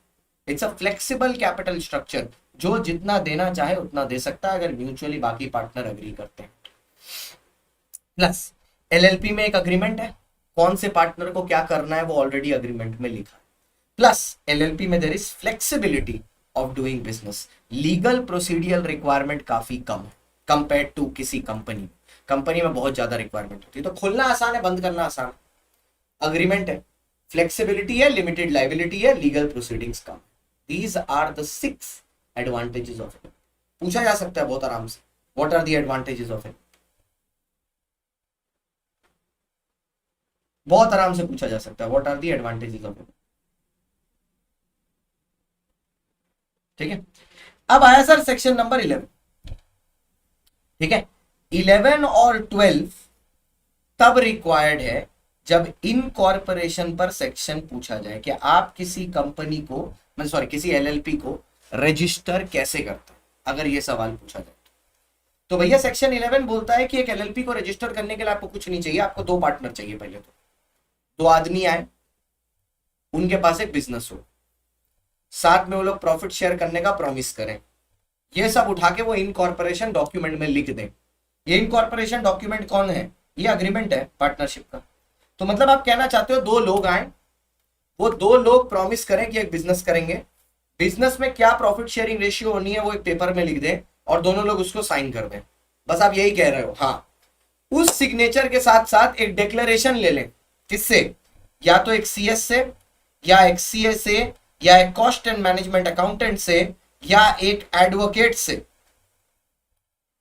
It's a flexible capital structure, जो जितना देना चाहे उतना दे सकता है, अगर म्यूचुअली बाकी पार्टनर अग्री करते हैं। प्लस एलएलपी में एक अग्रीमेंट है, कौन से पार्टनर को क्या करना है वो ऑलरेडी अग्रीमेंट में लिखा है। प्लस एलएलपी में there is flexibility of doing business, legal procedural requirement काफी कम है कंपेयर टू किसी कंपनी। कंपनी में बहुत ज्यादा रिक्वायरमेंट होती है, तो खोलना आसान है, बंद करना आसान है। अग्रीमेंट है, फ्लेक्सिबिलिटी है, लिमिटेड लाइबिलिटी है, लीगल प्रोसीडिंग्स कम। These are the 6 advantages of it. पूछा जा सकता है बहुत आराम से, what are the advantages of it? बहुत आराम से पूछा जा सकता है, what are the advantages of it. ठीक है, अब आया सर सेक्शन नंबर 11। ठीक है, 11 और 12 तब रिक्वायर्ड है जब इनकॉर्पोरेशन पर सेक्शन पूछा जाए कि आप किसी कंपनी को, मैं सॉरी किसी एलएलपी को रजिस्टर कैसे करते हैं, अगर ये सवाल पूछा जाए तो भैया सेक्शन 11 बोलता है कि एक एलएलपी को रजिस्टर करने के लिए आपको कुछ नहीं चाहिए, आपको 2 पार्टनर चाहिए। पहले तो 2 आदमी आए, उनके पास एक बिजनेस हो, साथ में वो लोग प्रॉफिट शेयर करने का प्रॉमिस करें, ये सब उठा के वो इनकॉर्पोरेशन डॉक्यूमेंट में लिख दें। ये इनकॉर्पोरेशन डॉक्यूमेंट कौन है? ये अग्रीमेंट है पार्टनरशिप का। तो मतलब आप कहना चाहते हो 2 लोग आए, वो 2 लोग प्रॉमिस करें कि एक बिजनेस करेंगे, बिजनेस में क्या प्रॉफिट शेयरिंग रेशियो होनी है वो एक पेपर में लिख दें और दोनों लोग उसको साइन कर दें। बस आप यही कह रहे हो। हाँ, उस सिग्नेचर के साथ साथ एक डिक्लेरेशन ले लें। किससे? या तो एक सीएस से, या एक सीए से, या एक कॉस्ट एंड मैनेजमेंट अकाउंटेंट से, या एक एडवोकेट से।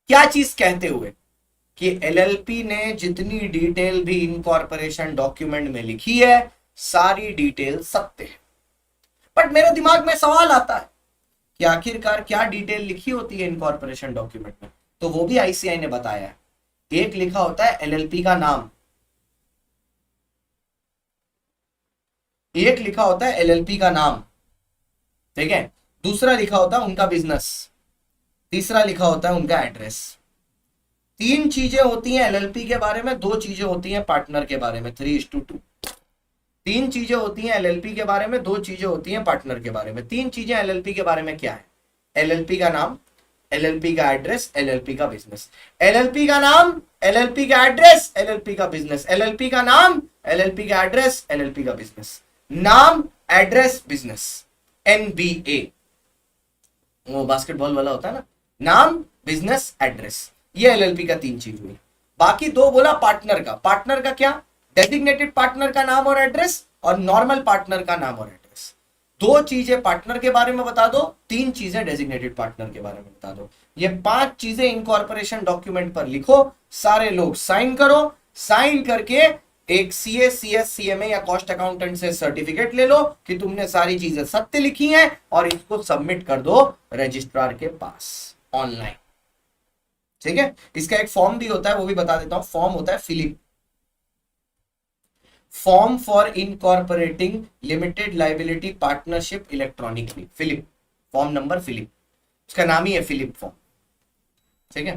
क्या चीज कहते हुए कि एलएलपी ने जितनी डिटेल भी इनकॉर्पोरेशन डॉक्यूमेंट में लिखी है सारी डिटेल सत्य है। बट मेरे दिमाग में सवाल आता है कि आखिरकार क्या डिटेल लिखी होती है इनकॉर्पोरेशन डॉक्यूमेंट में? तो वो भी आईसीआई ने बताया है। एक लिखा होता है एलएलपी का नाम, एक लिखा होता है एलएलपी का नाम, ठीक है, दूसरा लिखा होता है उनका बिजनेस, तीसरा लिखा होता है उनका एड्रेस। 3 चीजें होती हैं एलएलपी के बारे में, 2 चीजें होती हैं पार्टनर के बारे में, 3:2। 3 चीजें होती हैं एलएलपी के बारे में, 2 चीजें होती हैं पार्टनर के बारे में। 3 चीजें एलएलपी के बारे में क्या है? एलएलपी का नाम, एलएलपी का एड्रेस, एलएलपी का बिजनेस। एलएलपी का नाम, एलएलपी का एड्रेस, एलएलपी का बिजनेस। एलएलपी का नाम, एलएलपी का एड्रेस, एलएलपी का बिजनेस। नाम, एड्रेस, बिजनेस, एनबीए, वो बास्केटबॉल वाला होता है ना, नाम, बिजनेस, एड्रेस। ये एलएलपी का 3 चीज हुई। बाकी 2 बोला पार्टनर का। पार्टनर का क्या? डेजिग्नेटेड पार्टनर का नाम और एड्रेस, और नॉर्मल पार्टनर का नाम और एड्रेस। 2 चीजें पार्टनर के बारे में बता दो, 3 चीजें डेजिग्नेटेड पार्टनर के बारे में बता दो। ये 5 चीजें इनकॉर्पोरेशन डॉक्यूमेंट पर लिखो, सारे लोग साइन करो, साइन करके एक सीए, सीएस, सीएमए या कॉस्ट अकाउंटेंट से सर्टिफिकेट ले लो कि तुमने सारी चीजें सत्य लिखी हैं, और इसको सबमिट कर दो रजिस्ट्रार के पास ऑनलाइन। ठीक है, इसका एक फॉर्म भी होता है, वो भी बता देता हूं। फॉर्म होता है FiLLiP, form for incorporating limited liability partnership electronically, FiLLiP, form number FiLLiP, उसका नाम ही है फिलिप फॉर्म। ठीक है,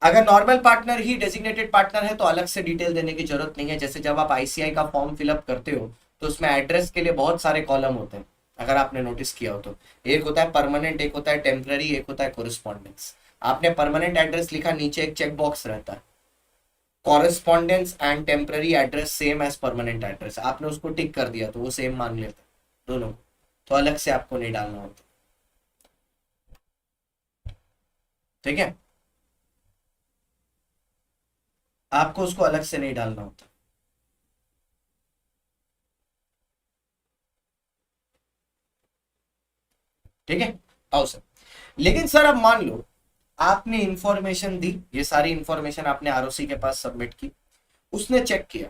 अगर नॉर्मल पार्टनर ही डेजिग्नेटेड पार्टनर है तो अलग से डिटेल देने की जरूरत नहीं है। जैसे जब आप आईसीआई का फॉर्म फिलअप करते हो तो उसमें एड्रेस के लिए बहुत सारे कॉलम होते हैं, अगर आपने नोटिस किया हो तो। एक होता है परमानेंट, एक होता है टेम्पररी, एक होता है कोरिस्पॉन्डेंस। आपने परमानेंट एड्रेस लिखा, नीचे एक चेक बॉक्स रहता है, correspondence and temporary address same as permanent address. आपने उसको टिक कर दिया तो वो सेम मान लेता है दोनों, तो अलग से आपको नहीं डालना होता। ठीक है, आपको उसको अलग से नहीं डालना होता। ठीक है, आओ सर। लेकिन सर अब मान लो आपने इंफॉर्मेशन दी, ये सारी इंफॉर्मेशन आपने आरओसी के पास सबमिट की, उसने चेक किया,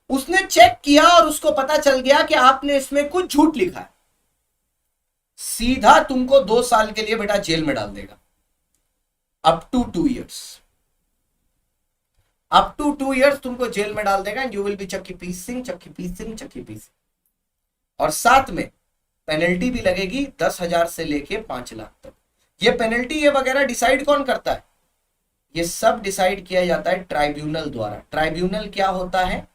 उसने चेक किया और उसको पता चल गया कि आपने इसमें कुछ झूठ लिखा है। सीधा तुमको 2 साल के लिए बेटा जेल में डाल देगा, up to 2 years, up to 2 years तुमको जेल में डाल देगा, एंड यू विल बी चक्की पीसिंग, चक्की पीसिंग, चक्की पीसिंग। और साथ में पेनल्टी भी लगेगी 10,000 से लेके 5 लाख तक। ये पेनल्टी ये वगैरह डिसाइड कौन करता है? ये सब डिसाइड किया जाता है ट्राइब्यूनल द्वारा। ट्राइब्यूनल क्या होता है?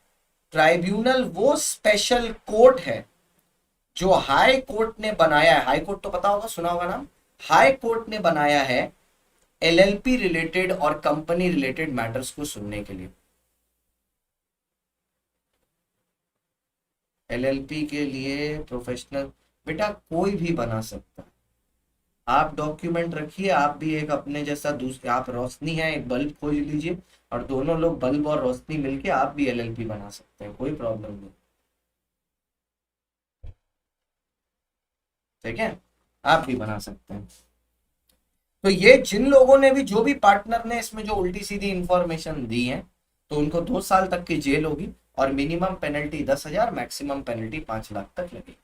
ट्राइब्यूनल वो स्पेशल कोर्ट है जो हाई कोर्ट ने बनाया है। हाई कोर्ट तो पता होगा, सुना होगा नाम। हाई कोर्ट ने बनाया है एलएलपी रिलेटेड और कंपनी रिलेटेड मैटर्स को सुनने के लिए। एलएलपी के लिए प्रोफेशनल बेटा कोई भी बना सकता है। आप डॉक्यूमेंट रखिए, आप भी एक अपने जैसा दूसरे, आप रोशनी है, एक बल्ब खोज लीजिए और दोनों लोग बल्ब और रोशनी मिलके आप भी एलएलपी बना सकते हैं, कोई प्रॉब्लम नहीं। ठीक है, आप भी बना सकते हैं। तो ये जिन लोगों ने भी, जो भी पार्टनर ने इसमें जो उल्टी सीधी इंफॉर्मेशन दी है, तो उनको 2 साल तक की जेल होगी और minimum penalty 10,000, maximum penalty 5 lakh तक लगेगी।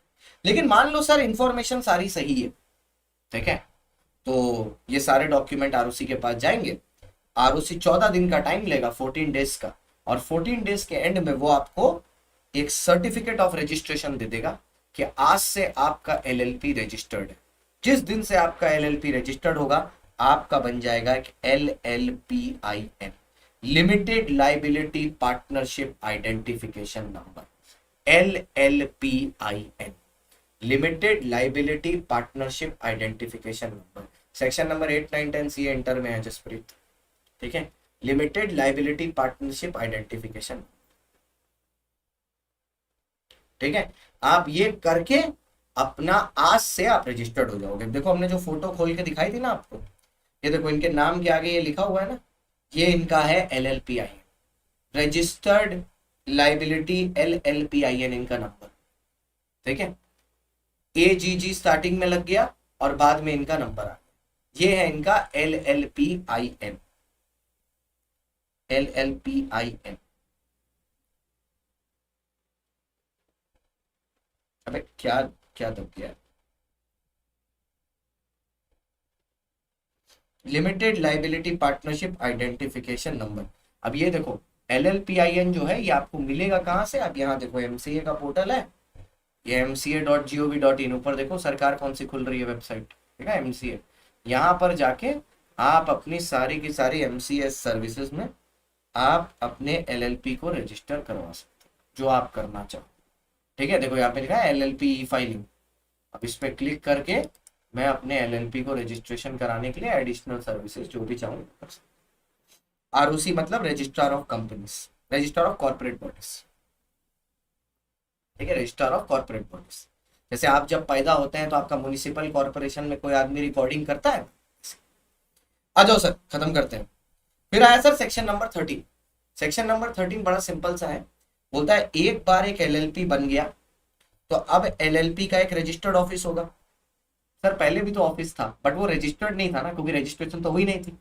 लेकिन मान लो सर इंफॉर्मेशन सारी सही है, ठीक है, तो ये सारे डॉक्यूमेंट आरओसी के पास जाएंगे। आरओसी 14 दिन का टाइम लेगा, 14 डेज का, और 14 डेज के एंड में वो आपको एक सर्टिफिकेट ऑफ रजिस्ट्रेशन दे देगा कि आज से आपका एलएलपी रजिस्टर्ड है। जिस दिन से आपका एलएलपी रजिस्टर्ड होगा, आपका बन जाएगा एक LLPIN, limited liability partnership identification number, LLPIN, limited liability partnership identification number. Section number 8, 9, 10 C inter में है जसप्रीत, ठीक है, लिमिटेड लाइबिलिटी पार्टनरशिप आइडेंटिफिकेशन। ठीक है, आप ये करके अपना आज से आप रजिस्टर्ड हो जाओगे। देखो हमने जो फोटो खोल के दिखाई थी ना आपको, ये देखो इनके नाम के आगे ये लिखा हुआ है ना, ये इनका है LLPIN, रजिस्टर्ड लाइबिलिटी LLPIN इनका नंबर। ठीक है, AGG स्टार्टिंग में लग गया और बाद में इनका नंबर आ गया। ये है इनका LLPIN, LLPIN। अबे क्या क्या दब गया? Limited liability partnership identification number. अब ये देखो LLPIN जो है ये आपको मिलेगा कहाँ से? अब यहाँ देखो MCA का पोर्टल है, ये MCA.gov.in, ऊपर देखो सरकार कौन सी खुल रही है वेबसाइट, ठीक है, MCA। यहाँ पर जाके आप अपनी सारी की सारी MCS सर्विसेज में आप अपने LLP को रजिस्टर करवा सकते हो, जो आप करना चाहो। ठीक है, देखो यहाँ पे लिखा है LLP फाइलिंग। अब इस पे क्लिक करके मैं अपने LLP को रजिस्ट्रेशन कराने के लिए एडिशनल सर्विसेज जो भी चाहूँ कर सकता हूँ। ROC मतलब registrar of companies, registrar of corporate bodies. ठीक है, रजिस्ट्रार ऑफ कॉर्पोरेट बॉडीज। जैसे आप जब पैदा होते हैं तो आपका म्युनिसिपल कॉर्पोरेशन में कोई आदमी रिकॉर्डिंग करता है। आ जाओ सर, खत्म करते हैं। फिर आया sir section number 13। Section number 13 बड़ा सिंपल सा है, बोलता है एक बार एक LLP बन गया तो अब LLP का एक रजिस्टर्ड ऑफिस होगा। सर पहले भी तो ऑफिस था बट वो रजिस्टर्ड नहीं था ना, क्योंकि रजिस्ट्रेशन तो हुई नहीं थी।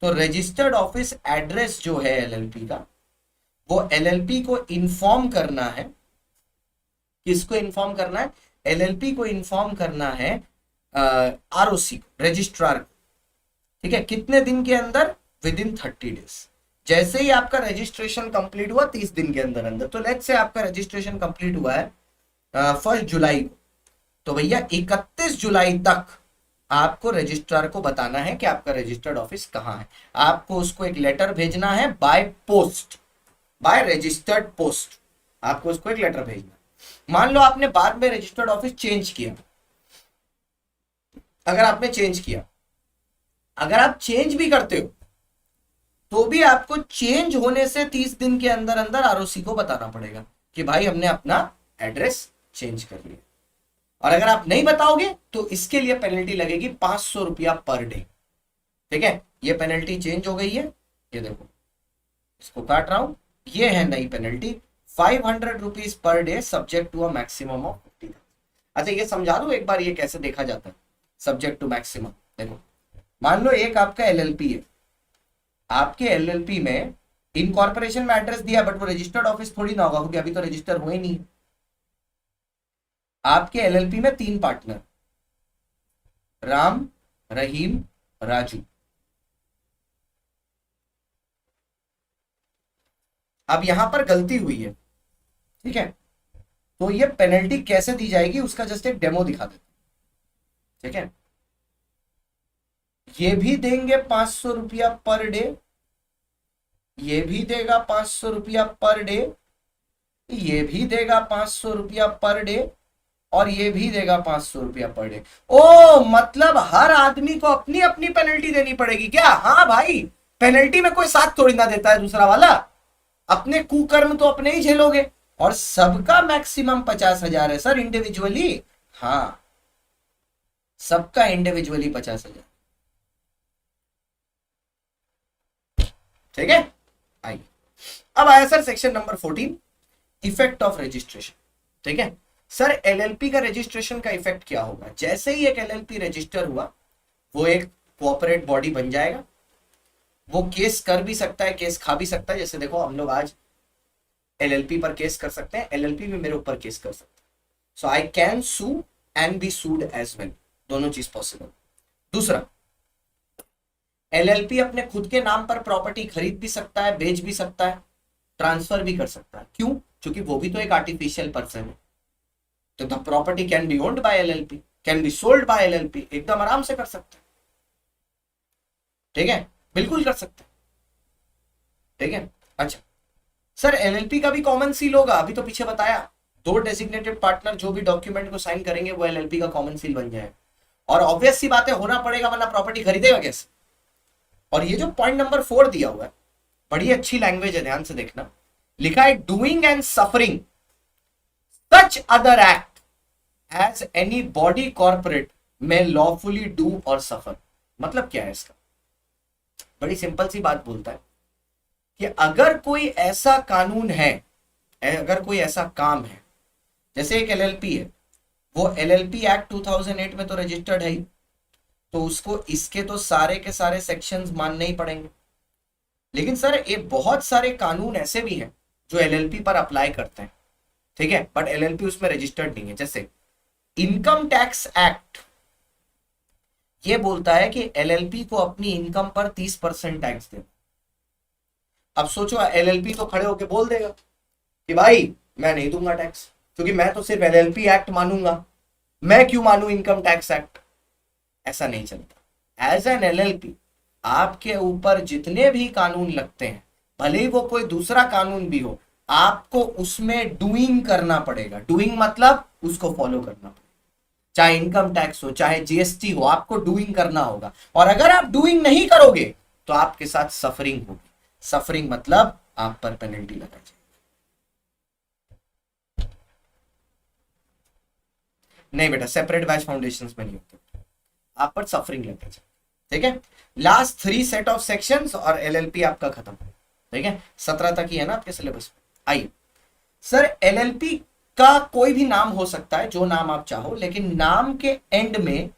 तो रजिस्टर्ड ऑफिस एड्रेस जो है LLP का, वो LLP को इन्फॉर्म करना है। किसको इन्फॉर्म करना है? LLP को इन्फॉर्म करना है ROC को, रजिस्ट्रार को। ठीक है, कितने दिन के अंदर? Within 30 days. जैसे ही आपका रजिस्ट्रेशन कंप्लीट हुआ 30 दिन के अंदर अंदर, तो लेट्स से आपका रजिस्ट्रेशन कंप्लीट हुआ है 1 जुलाई को, तो भैया 31 जुलाई तक आपको रजिस्ट्रार को बताना है कि आपका रजिस्टर्ड ऑफिस कहाँ है। आपको उसको एक लेटर भेजना है by post, by registered post, आपको उसको एक लेटर भेजना। मान लो आपने बाद में रजिस्टर्ड ऑफिस चेंज किया, अगर आपने चेंज किया, अगर आप चेंज भी करते हो तो भी आपको चेंज होने से 30 दिन के अंदर अंदर ROC को बताना पड़ेगा कि भाई हमने अपना एड्रेस चेंज कर लिया। और अगर आप नहीं बताओगे तो इसके लिए पेनल्टी लगेगी 500 रुपया पर डे। ठीक है, ये पेनल्टी चेंज हो गई है, ये देखो इसको काट रहा हूं, ये है नई penalty 500 rupees per day subject to a maximum of 50,000। अच्छा ये समझा दो एक बार ये कैसे देखा जाता है सब्जेक्ट टू मैक्सिमम। देखो मान लो एक आपका LLP है, आपके LLP में इनकॉर्पोरेशन में एड्रेस दिया बट वो रजिस्टर्ड ऑफिस थोड़ी ना होगा क्योंकि अभी तो रजिस्टर हुए नहीं। आपके LLP में 3 पार्टनर, राम, रहीम, राजू। अब यहां पर गलती हुई है, ठीक है, तो ये पेनल्टी कैसे दी जाएगी उसका जस्ट एक डेमो दिखा देते, ठीक है। ये भी देंगे 500 रुपया पर डे, ये भी देगा 500 रुपया पर डे, ये भी देगा 500 रुपया पर डे, और ये भी देगा 500 रुपया पर डे। ओ मतलब हर आदमी को अपनी अपनी पेनल्टी देनी पड़ेगी क्या? हाँ भाई, पेनल्टी में कोई साथ थोड़ी ना देता है दूसरा वाला, अपने कुकर्म तो अपने ही झेलोगे। और सबका मैक्सिमम 50,000 है सर इंडिविजुअली, हाँ सबका इंडिविजुअली 50,000, ठीक है। आइए अब आया sir section number 14, effect of registration, ठीक है। सर एलएलपी का रजिस्ट्रेशन का इफेक्ट क्या होगा? जैसे ही एक एलएलपी रजिस्टर हुआ, वो एक कोऑपरेट बॉडी बन जाएगा, वो केस कर भी सकता है, केस खा भी सकता है। जैसे देखो हम लोग आज एलएलपी पर केस कर सकते हैं, एलएलपी भी मेरे ऊपर केस कर सकते हैं, so I can sue and be sued as well, दोनों चीज पॉसिबल। दूसरा, एलएलपी अपने खुद के नाम पर प्रॉपर्टी खरीद भी सकता है, बेच भी सकता है, ट्रांसफर भी कर सकता है। क्यों? क्योंकि वो भी तो एक आर्टिफिशियल पर्सन है, तो the property can be owned by LLP, can be sold by LLP, एकदम आराम से कर सकते हैं, ठीक है, बिल्कुल कर सकते हैं, ठीक है। अच्छा सर एलएलपी का भी कॉमन सील होगा, अभी तो पीछे बताया, दो डेजिग्नेटेड पार्टनर जो भी डॉक्यूमेंट को साइन करेंगे वो एलएलपी का कॉमन सील बन जाएगा, और ऑब्वियस सी बात है होना पड़ेगा, वरना प्रॉपर्टी खरीदेगा कैसे। और ये जो पॉइंट नंबर 4 दिया हुआ है, बड़ी अच्छी लैंग्वेज है, ध्यान से देखना, लिखा है doing and suffering such other act as any body corporate में लॉफुली डू और सफर। मतलब क्या है इसका? बड़ी सिंपल सी बात बोलता है कि अगर कोई ऐसा कानून है, अगर कोई ऐसा काम है, जैसे एक एलएलपी है, वो एलएलपी एक्ट 2008 में तो रजिस्टर्ड है ही, तो उसको इसके तो सारे के सारे सेक्शंस मानने ही पड़ेंगे। लेकिन सर ये बहुत सारे कानून ऐसे भी हैं जो एलएलपी पर अप्लाई करते हैं, ठीक है, बट एलएलपी उसमें रजिस्टर्ड नहीं है। जैसे इनकम टैक्स एक्ट ये बोलता है कि एलएलपी को अपनी इनकम पर 30% टैक्स दे। अब सोचो एलएलपी तो खड़े होके बोल देगा कि भाई मैं नहीं दूंगा टैक्स, क्योंकि मैं तो सिर्फ एलएलपी एक्ट मानूंगा, मैं क्यों मानू इनकम टैक्स एक्ट। ऐसा नहीं चलता। एज एन एलएलपी आपके ऊपर जितने भी कानून लगते हैं, भले ही वो कोई दूसरा कानून भी हो, आपको उसमें डूइंग करना पड़ेगा। डूइंग मतलब उसको फॉलो करना पड़ेगा, चाहे इनकम टैक्स हो, चाहे जीएसटी हो, आपको डूइंग करना होगा। और अगर आप डूइंग नहीं करोगे तो आपके साथ सफरिंग होगी। सफरिंग मतलब आप पर पेनल्टी लगाई जाएगी। नहीं बेटा, सेपरेट बैच फाउंडेशंस में नहीं होते, आप पर सफरिंग लग जाए, ठीक है। लास्ट 3 सेट ऑफ सेक्शंस और एलएलपी आपका खत्म, ठीक है। 17 तक ही है ना आपके सिलेबस में। आइए सर, एलएलपी का कोई भी नाम हो सकता है, जो नाम आप चाहो, लेकिन नाम के एंड में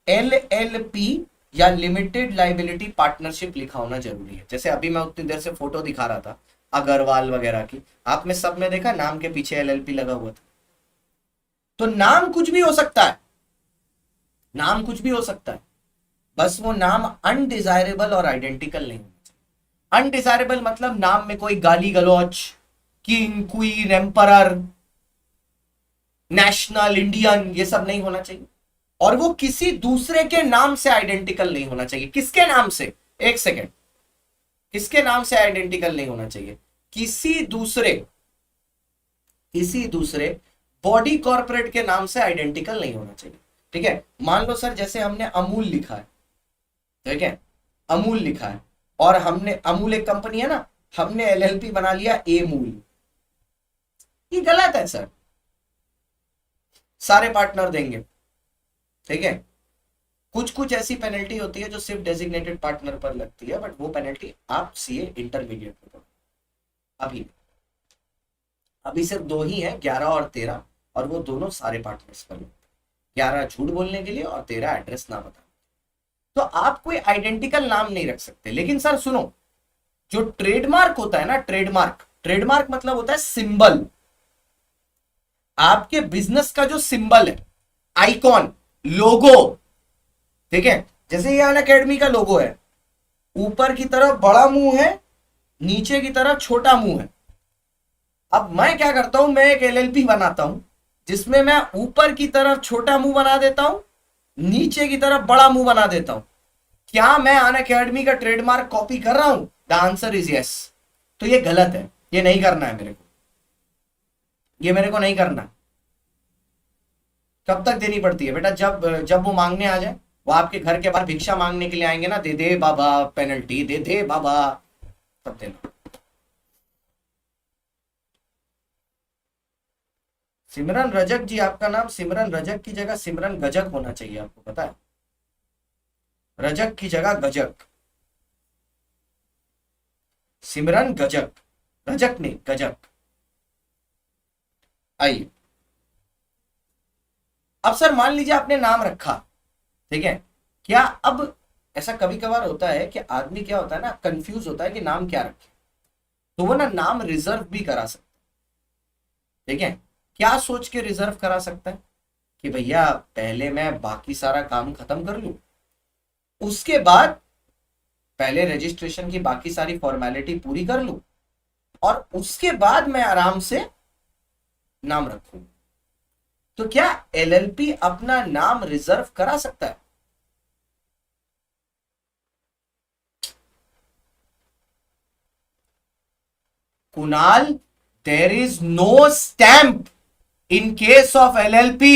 एलएलपी या लिमिटेड लाइबिलिटी पार्टनरशिप लिखा होना जरूरी है। जैसे अभी मैं उतनी देर से फोटो दिखा रहा था अग्रवाल वगैरह की, आपने सब में देखा नाम के पीछे एलएलपी लगा हुआ था। तो नाम कुछ भी हो सकता है, नाम कुछ भी हो सकता है, बस वो नाम अनडिजायरेबल और आइडेंटिकल नहीं होना चाहिए। अनडिजायरेबल मतलब नाम में कोई गाली गलौच, king, queen, emperor, national, Indian, ये सब नहीं होना चाहिए। और वो किसी दूसरे के नाम से आइडेंटिकल नहीं होना चाहिए। किसके नाम से? एक सेकेंड, किसके नाम से आइडेंटिकल नहीं होना चाहिए? किसी दूसरे बॉडी कॉर्पोरेट के नाम से आइडेंटिकल नहीं होना चाहिए, ठीक है। मान लो सर जैसे हमने अमूल लिखा है, ठीक है, अमूल लिखा है, और हमने, अमूल एक कंपनी है ना, हमने एलएलपी बना लिया एमूल, ये गलत है सर, सारे पार्टनर देंगे, ठीक है। कुछ कुछ ऐसी पेनल्टी होती है जो सिर्फ डेजिग्नेटेड पार्टनर पर लगती है, बट वो पेनल्टी आप सीए इंटरमीडिएट में पढ़ो। अभी सिर्फ 2 ही है, 11 और 13, और वो दोनों सारे पार्टनर्स पर लगते हैं। 11 झूठ बोलने के लिए और 13 एड्रेस ना बता। तो आप कोई आइडेंटिकल नाम नहीं रख सकते। लेकिन सर सुनो, जो ट्रेडमार्क होता है ना, ट्रेडमार्क मतलब होता है सिंबल, आपके बिजनेस का जो सिंबल है, आइकॉन, लोगो, ठीक है, जैसे ये अन अकेडमी का लोगो है, ऊपर की तरफ बड़ा मुंह है, नीचे की तरफ छोटा मुंह है। अब मैं क्या करता हूं, मैं एक एलएलपी बनाता हूं जिसमें मैं ऊपर की तरफ छोटा मुंह बना देता हूं, नीचे की तरफ बड़ा मुंह बना देता हूं। क्या मैं अन अकेडमी का ट्रेडमार्क कॉपी कर रहा हूं? The answer is yes. तो ये गलत है, ये नहीं करना है मेरे को, ये मेरे को नहीं करना। कब तक देनी पड़ती है बेटा? जब जब वो मांगने आ जाए, वो आपके घर के बाहर भिक्षा मांगने के लिए आएंगे ना, दे दे बाबा पेनल्टी, दे दे बाबा, तब देना। सिमरन रजक जी, आपका नाम सिमरन रजक की जगह सिमरन गजक होना चाहिए, आपको पता है? रजक की जगह गजक, सिमरन गजक, रजक नहीं गजक। आइए, अब सर मान लीजिए आपने नाम रखा, ठीक है, क्या अब ऐसा कभी कभार होता है कि आदमी क्या होता है ना, कंफ्यूज होता है कि नाम क्या रखे, तो वो ना नाम रिजर्व भी करा सकता है। ठीक है, क्या सोच के रिजर्व करा सकता है कि भैया पहले मैं बाकी सारा काम खत्म कर लूं, उसके बाद पहले रजिस्ट्रेशन की बाकी सारी फॉर्मेलिटी पूरी कर लूं, और उसके बाद मैं आराम से नाम रखूं। तो क्या एलएलपी अपना नाम रिजर्व करा सकता है? Kunal, there is no stamp in case of LLP.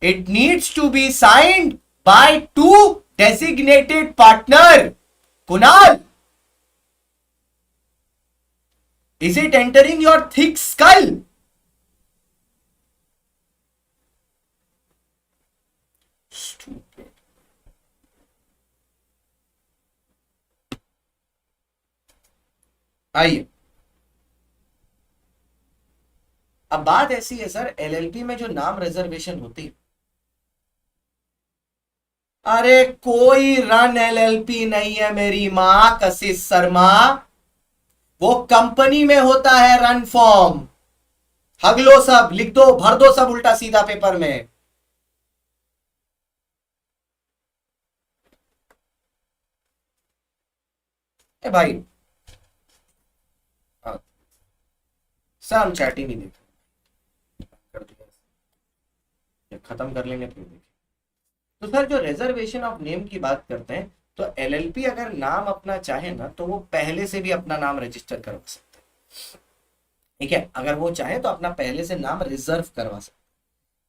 It needs to be signed by two designated partner. Kunal, is it entering your thick skull? Stupid. आइए, अब बात ऐसी है सर, एलएलपी में जो नाम रिजर्वेशन होती है, अरे कोई रन एलएलपी नहीं है मेरी मां कशिश शर्मा, वो कंपनी में होता है रन फॉर्म। हगलो सब, लिख दो, भर दो सब उल्टा सीधा पेपर में। ए भाई, हाँ, सर हम चैट ही नहीं देते, कर दिया, खत्म कर लेंगे फिर देखें। तो सर जो रिजर्वेशन ऑफ नेम की बात करते हैं, तो एलएलपी अगर नाम अपना चाहे ना, तो वो पहले से भी अपना नाम रजिस्टर करवा सकता है। ठीक है, अगर वो चाहे तो अपना पहले से नाम रिजर्व करवा सकता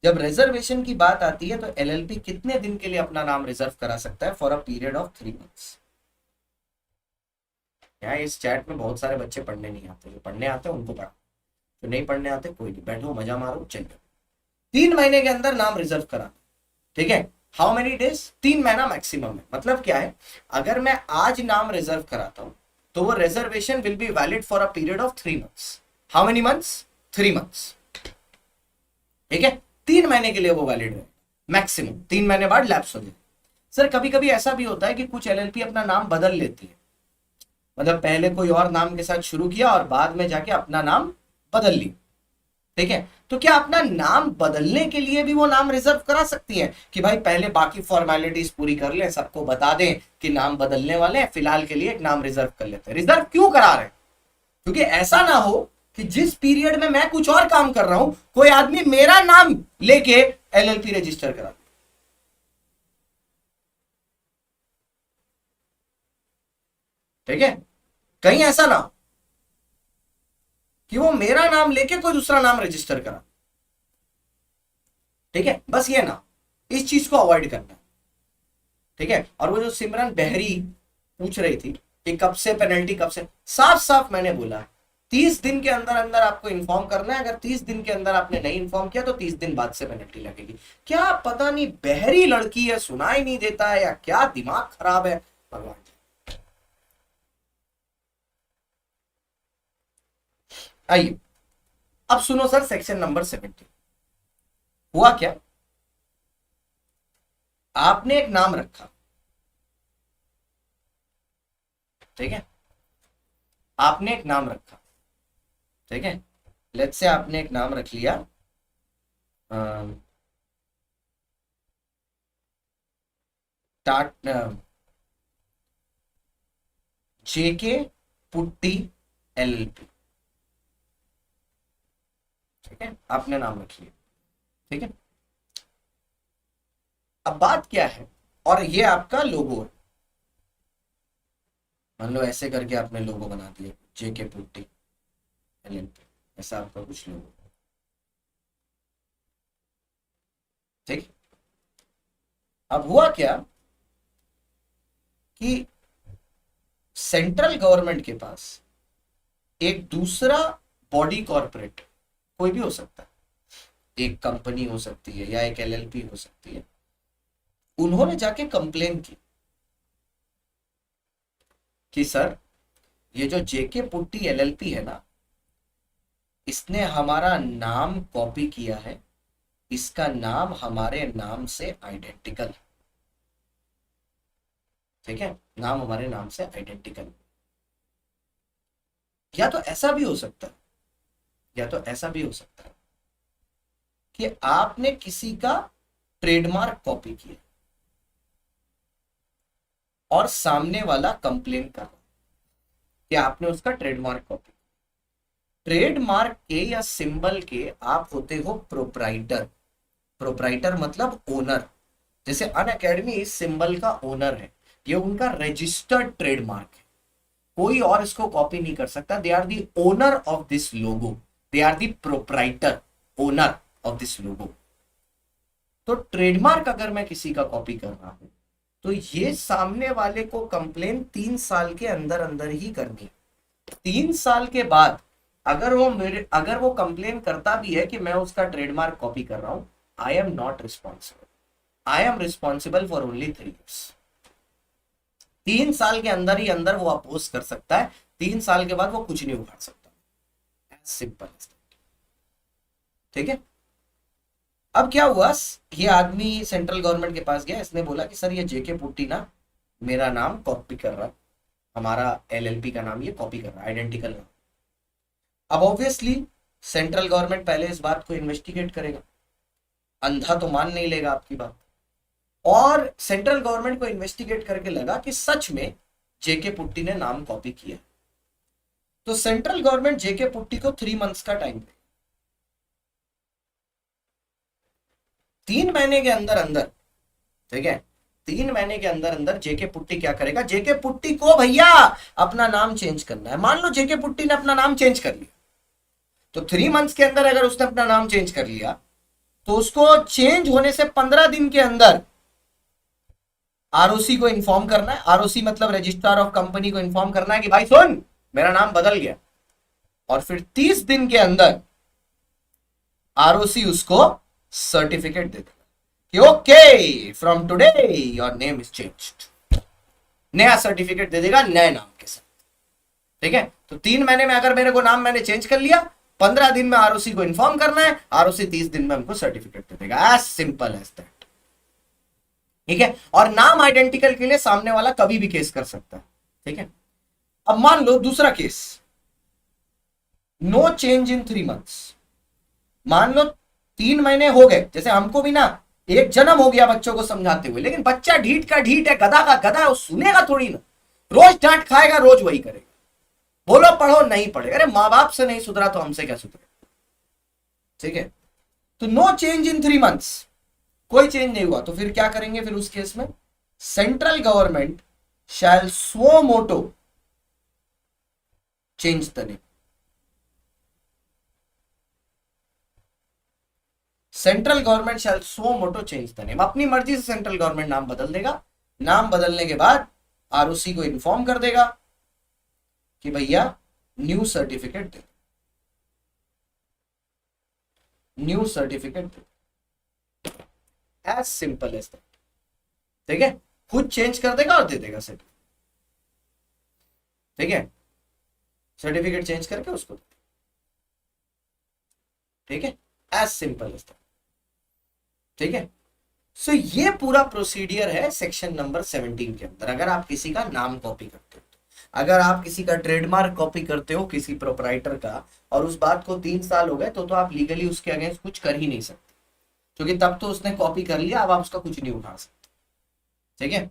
है। जब रिजर्वेशन की बात आती है, तो एलएलपी कितने दिन के लिए अपना नाम रिजर्व करा सकता है? For a period of 3 months. यहाँ इस चैट में बहुत सारे बच्चे पढ़ने नहीं आते, जो पढ़ने आते हैं उनको पढ़ा, जो नहीं पढ़ने आते कोई नहीं, बैठो मजा मारो चलिए। 3 महीने के अंदर नाम रिजर्व करा, ठीक है। How many days? 3 महीना मैक्सिमम है। मतलब क्या है, अगर मैं आज नाम रिजर्व कराता हूं, तो वो reservation will be valid for a period of 3 months. How many months? 3 months. ठीक है, 3 महीने के लिए वो वैलिड है मैक्सिमम, 3 महीने बाद लैप्स हो जाए। सर कभी कभी ऐसा भी होता है कि कुछ एलएलपी अपना नाम बदल लेती है, मतलब पहले कोई और नाम के साथ शुरू किया और बाद में जाके अपना नाम बदल ली। ठीक है, तो क्या अपना नाम बदलने के लिए भी वो नाम रिजर्व करा सकती है कि भाई पहले बाकी फॉर्मेलिटीज पूरी कर लें, सबको बता दें कि नाम बदलने वाले हैं, फिलहाल के लिए एक नाम रिजर्व कर लेते हैं। रिजर्व क्यों करा रहे हैं? क्योंकि ऐसा ना हो कि जिस पीरियड में मैं कुछ और काम कर रहा हूं, कोई आदमी मेरा नाम लेके एलएलपी रजिस्टर करा। ठीक है, कहीं ऐसा ना हो कि वो मेरा नाम लेके कोई दूसरा नाम रजिस्टर करा। ठीक है, बस ये ना, इस चीज को अवॉइड करना। ठीक है, और वो जो सिमरन बहरी पूछ रही थी कि कब से पेनल्टी, कब से, साफ साफ मैंने बोला 30 दिन के अंदर अंदर आपको इन्फॉर्म करना है। अगर 30 दिन के अंदर आपने नहीं इन्फॉर्म किया तो 30 दिन बाद से पेनल्टी लगेगी। क्या पता नहीं बहरी लड़की है, सुनाई नहीं देता है, या क्या दिमाग खराब है, भगवान। आइए, अब सुनो सर, सेक्शन नंबर 70 हुआ क्या। आपने एक नाम रखा, ठीक है, आपने एक नाम रखा, ठीक है, लेट्स से आपने एक नाम रख लिया, टाट जेके पुट्टी एलएलपी, ठीक है, आपने नाम रख लिया, ठीक है। अब बात क्या है, और ये आपका लोगो है, मान लो ऐसे करके आपने लोगो बना दिया, जेके पुट्टी एलएलपी, ऐसा आपका कुछ लोगो, ठीक। अब हुआ क्या कि सेंट्रल गवर्नमेंट के पास एक दूसरा बॉडी कॉर्पोरेट, कोई भी हो सकता है, एक कंपनी हो सकती है या एक एलएलपी हो सकती है, उन्होंने जाके कंप्लेन की कि सर ये जो जेके पुट्टी एलएलपी है ना, इसने हमारा नाम कॉपी किया है, इसका नाम हमारे नाम से आइडेंटिकल है, ठीक है, नाम हमारे नाम से आइडेंटिकल। या तो ऐसा भी हो सकता है, या तो ऐसा भी हो सकता है कि आपने किसी का ट्रेडमार्क कॉपी किया और सामने वाला कंप्लेन कर रहा कि आपने उसका ट्रेडमार्क कॉपी। ट्रेडमार्क के या सिंबल के आप होते हो प्रोप्राइटर, प्रोप्राइटर मतलब ओनर, जैसे अनअकैडमी इस सिंबल का ओनर है, ये उनका रजिस्टर्ड ट्रेडमार्क है, कोई और इसको कॉपी नहीं कर सकता, they are the owner of this logo, they are the proprietor owner of this logo. तो ट्रेडमार्क अगर मैं किसी का कॉपी कर रहा हूं तो ये सामने वाले को कंप्लेन 3 साल के अंदर अंदर ही करनी है। 3 साल के बाद अगर वो कंप्लेन करता भी है कि मैं उसका ट्रेडमार्क कॉपी कर रहा हूं, I am not responsible, I am responsible for only 3 years। 3 साल के अंदर ही अंदर वो अपोज कर सकता है, 3 साल के बाद वो कुछ नहीं उखाड़ सकता, सिंपल, ठीक है। अब क्या हुआ, ये आदमी सेंट्रल गवर्नमेंट के पास गया, इसने बोला कि सर ये जेके पुट्टी ना मेरा नाम कॉपी कर रहा है, हमारा एलएलपी का नाम ये कॉपी कर रहा है, आइडेंटिकल नाम। अब ऑब्वियसली सेंट्रल गवर्नमेंट पहले इस बात को इन्वेस्टिगेट करेगा, अंधा तो मान नहीं लेगा आपकी बात, और सेंट्रल गवर्नमेंट को इन्वेस्टिगेट करके लगा कि सच में जेके पुट्टी ने नाम कॉपी किया, तो सेंट्रल गवर्नमेंट जेके पुट्टी को 3 months का टाइम दे, 3 महीने के अंदर अंदर, ठीक है, 3 महीने के अंदर अंदर जेके पुट्टी क्या करेगा, जेके पुट्टी को भैया अपना नाम चेंज करना है। मान लो जेके पुट्टी ने अपना नाम चेंज कर लिया, तो 3 months के अंदर अगर उसने अपना नाम चेंज कर लिया तो उसको चेंज होने से 15 दिन के अंदर आरओसी को इन्फॉर्म करना है, आरओसी मतलब रजिस्ट्रार ऑफ कंपनी को इन्फॉर्म करना है कि भाई सुन मेरा नाम बदल गया, और फिर 30 दिन के अंदर आरओसी उसको सर्टिफिकेट दे देगा कि okay from today your name is changed, नया सर्टिफिकेट दे देगा नए नाम के साथ, ठीक है। तो 3 महीने में अगर मेरे को नाम मैंने चेंज कर लिया, 15 दिन में आरओसी को इन्फॉर्म करना है, आरओसी 30 दिन में हमको सर्टिफिकेट दे देगा, एज सिंपल एज दैट, ठीक है। और नाम आइडेंटिकल के लिए सामने वाला कभी भी केस कर सकता है, ठीक है। अब मान लो दूसरा case, no change in 3 months, मान लो 3 महीने हो गए, जैसे हमको भी ना एक जन्म हो गया बच्चों को समझाते हुए, लेकिन बच्चा ढीठ का ढीठ है, गधा का गधा है, वो सुनेगा थोड़ी ना, रोज डांट खाएगा, रोज वही करेगा, बोलो पढ़ो नहीं पढ़ेगा, अरे माँ बाप से नहीं सुधरा तो हमसे क्या सुधरेगा, ठीक है। तो नो चेंज इन 3 months, कोई चेंज नहीं हुआ, तो फिर क्या करेंगे, फिर उस केस में central government shall suo motu change the name, central government shall suo motu change the name, अपनी मर्जी से सेंट्रल गवर्नमेंट नाम बदल देगा, नाम बदलने के बाद आरओसी को इन्फॉर्म कर देगा कि भैया न्यू सर्टिफिकेट दे, न्यू सर्टिफिकेट दे, एज सिंपल एज दैट, ठीक है। खुद चेंज कर देगा और दे देगा सर्टिफिकेट, ठीक है, सर्टिफिकेट चेंज करके उसको, ठीक है, एज सिंपल एज दैट, ठीक है। सो ये पूरा प्रोसीडियर है सेक्शन नंबर 17 के अंदर। अगर आप किसी का नाम कॉपी करते हो, अगर आप किसी का ट्रेडमार्क कॉपी करते हो किसी प्रोपराइटर का, और उस बात को 3 साल हो गए, तो आप लीगली उसके अगेंस्ट कुछ कर ही नहीं सकते, क्योंकि तब तो उसने कॉपी कर लिया, अब आप उसका कुछ नहीं उठा सकते, ठीक है।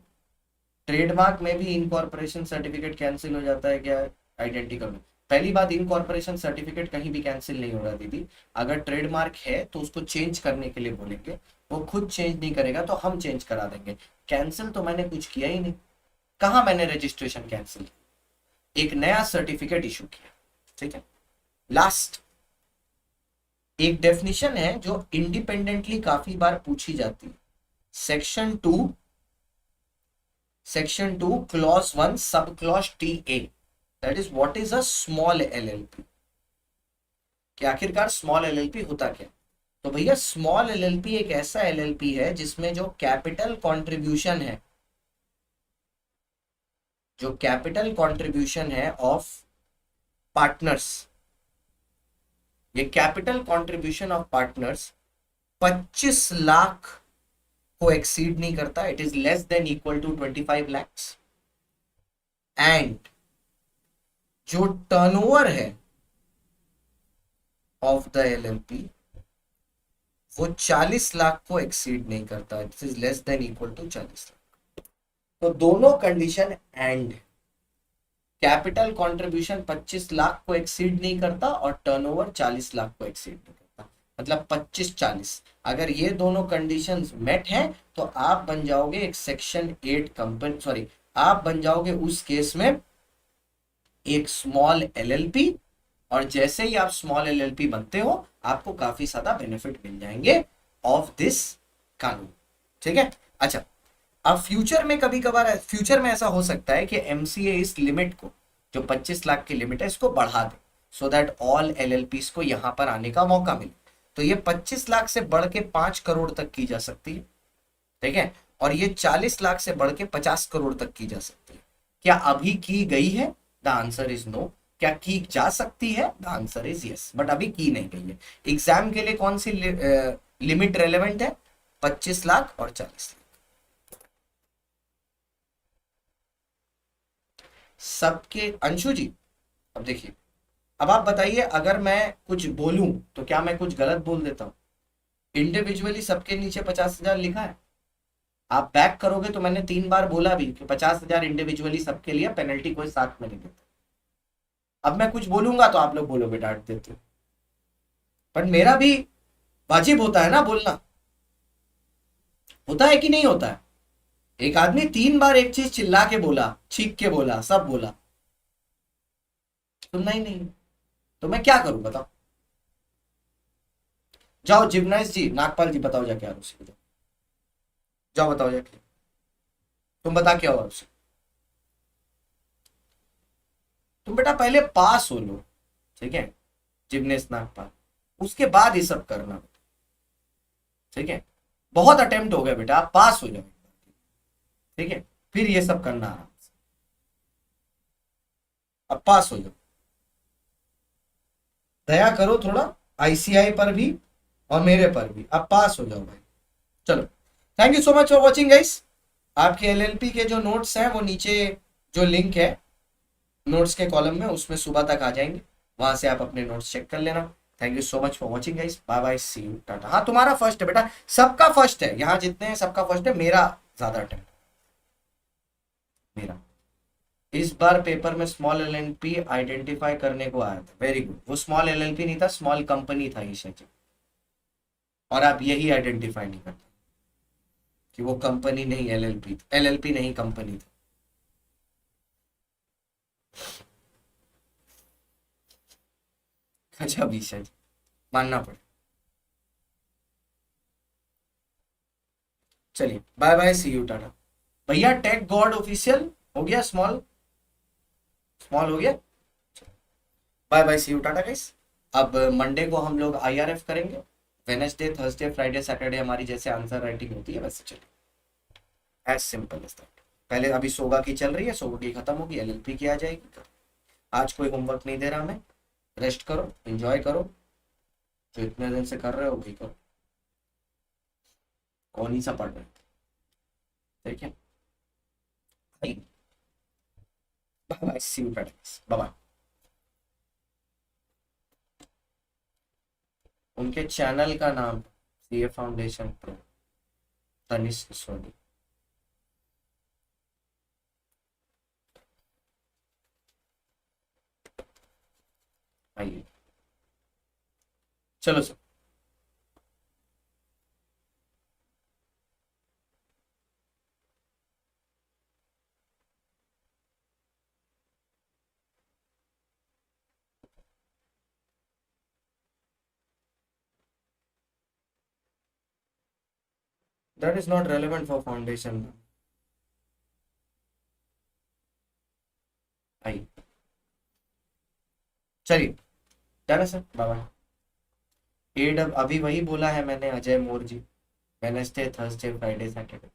ट्रेडमार्क में भी इनकॉर्पोरेशन सर्टिफिकेट कैंसिल हो जाता है क्या? आइडेंटिकल। पहली बात, इनकॉर्पोरेशन सर्टिफिकेट कहीं भी कैंसिल नहीं होगा दीदी। अगर ट्रेडमार्क है तो उसको चेंज करने के लिए बोलेंगे, वो खुद चेंज नहीं करेगा तो हम चेंज करा देंगे। कैंसिल तो मैंने कुछ किया ही नहीं, कहाँ मैंने रजिस्ट्रेशन कैंसिल, एक नया सर्टिफिकेट इशू किया। ठीक है। लास्ट एक डेफिनेशन है जो इंडिपेंडेंटली काफी बार पूछी जाती है, section 2 clause 1 sub clause TA, that is what is a small LLP। कि आखिरकार स्मॉल LLP होता क्या? तो भैया स्मॉल LLP एक ऐसा LLP है जिसमें जो कैपिटल कंट्रीब्यूशन है ऑफ पार्टनर्स, ये capital contribution of partners 25 lakh को एक्सीड नहीं करता, it is less than equal to 25 lakhs। And जो टर्नओवर है ऑफ द LLP वो 40 लाख को एक्सीड नहीं करता, it is less than equal to 40 lakh. तो दोनों condition and, capital contribution 25 lakh को एक्सीड नहीं करता और टर्नओवर 40 लाख को एक्सीड नहीं करता, मतलब 25-40। अगर ये दोनों कंडीशंस मेट हैं तो आप बन जाओगे एक सेक्शन 8 कंपनी, सॉरी, आप बन जाओगे उस केस में एक स्मॉल LLP। और जैसे ही आप स्मॉल LLP बनते हो आपको काफी ज्यादा बेनिफिट मिल जाएंगे ऑफ दिस कानून। ठीक है। अच्छा, अब फ्यूचर में कभी कभार फ्यूचर में ऐसा हो सकता है कि MCA इस लिमिट को, जो 25 लाख की लिमिट है, इसको बढ़ा दे सो दैट ऑल LLPs को यहां पर आने का मौका मिले। तो ये 25 लाख से बढ़ के 5 करोड़ तक की जा सकती है। ठीक है। और ये 40 लाख से बढ़ के 50 करोड़ तक की जा सकती है। क्या अभी की गई है? The answer is no. क्या की जा सकती है? The answer is yes, but अभी की नहीं गई है। एग्जाम के लिए कौन सी लिमिट रेलेवेंट है? 25 लाख और 40 लाख। सबके, अंशु जी अब देखिए, अब आप बताइए, अगर मैं कुछ बोलूं तो क्या मैं कुछ गलत बोल देता हूं? इंडिविजुअली सबके नीचे 50,000 लिखा है, आप बैक करोगे तो मैंने 3 बार बोला भी कि 50,000 इंडिविजुअली सबके लिए, पेनल्टी कोई साथ में नहीं देता। अब मैं कुछ बोलूंगा तो आप लोग बोलोगे डांट देते हो, पर मेरा भी वाजिब होता है ना बोलना, होता है कि नहीं होता है? एक आदमी 3 बार एक चीज चिल्ला के बोला, चीख के बोला, सब बोला, सुनना ही नहीं, तो मैं क्या करूं बताओ? जाओ जिम्नास्ट जी, नागपाल जी, बताओ जाके यार उसे, जाओ बताओ जाके, तुम बता क्या हुआ उसे? तुम बेटा पहले पास हो लो, ठीक है, जिम्नेस्ट नागपाल, उसके बाद ये सब करना। ठीक है, बहुत अटेम्प्ट हो गया बेटा, आप पास हो जाओ, ठीक है, फिर ये सब करना आराम से। अब पास हो जाओ, दया करो थोड़ा ICI पर भी और मेरे पर भी, अब पास हो जाओ भाई। चलो, thank you so much for watching guys. आपके LLP के जो नोट्स हैं वो नीचे जो लिंक है नोट्स के कॉलम में, उसमें सुबह तक आ जाएंगे, वहां से आप अपने नोट्स चेक कर लेना। Thank you so much for watching guys, bye bye, see you, tata. हाँ तुम्हारा फर्स्ट है बेटा, सबका फर्स्ट है, यहाँ जितने हैं सबका फर्स्ट है, मेरा ज्यादा अटेम्प्ट, मेरा इस बार पेपर में स्मॉल LLP आइडेंटिफाई करने को आया था, वेरी गुड। वो स्मॉल LLP नहीं था, स्मॉल कंपनी था ईशा जी, और आप यही आइडेंटिफाई नहीं करते कि वो कंपनी नहीं LLP, LLP नहीं कंपनी था। अच्छा ईशा जी, मानना पड़े। चलिए bye bye, see you, tata. भैया टेक गॉड ऑफिशियल हो गया, स्मॉल स्मॉल हो गया, bye bye, see you, tata guys. अब मंडे को हम लोग IRF करेंगे, वेनेसडे थर्सडे फ्राइडे सैटरडे हमारी जैसे आंसर राइटिंग होती है वैसे चलिए, एज सिंपल एज दैट। पहले अभी सोगा की चल रही है, सोगा की खत्म होगी, LLP की आ जाएगी। आज कोई होमवर्क नहीं दे रहा मैं, रेस्ट करो, एंजॉय करो, जो इतने दिन से कर रहे हो वही करो, कौन ही सा पढ़ रहे हो, ठीक है। Bye bye, see you, tata, bye bye. उनके चैनल का नाम CA foundation pro, Tanishk Soni. चलो sir. That is not relevant for foundation. I, चलिए, डन है सर, बाय बाय। एड अभी वही बोला है मैंने, Ajay More ji. Wednesday, Thursday, Friday, Saturday.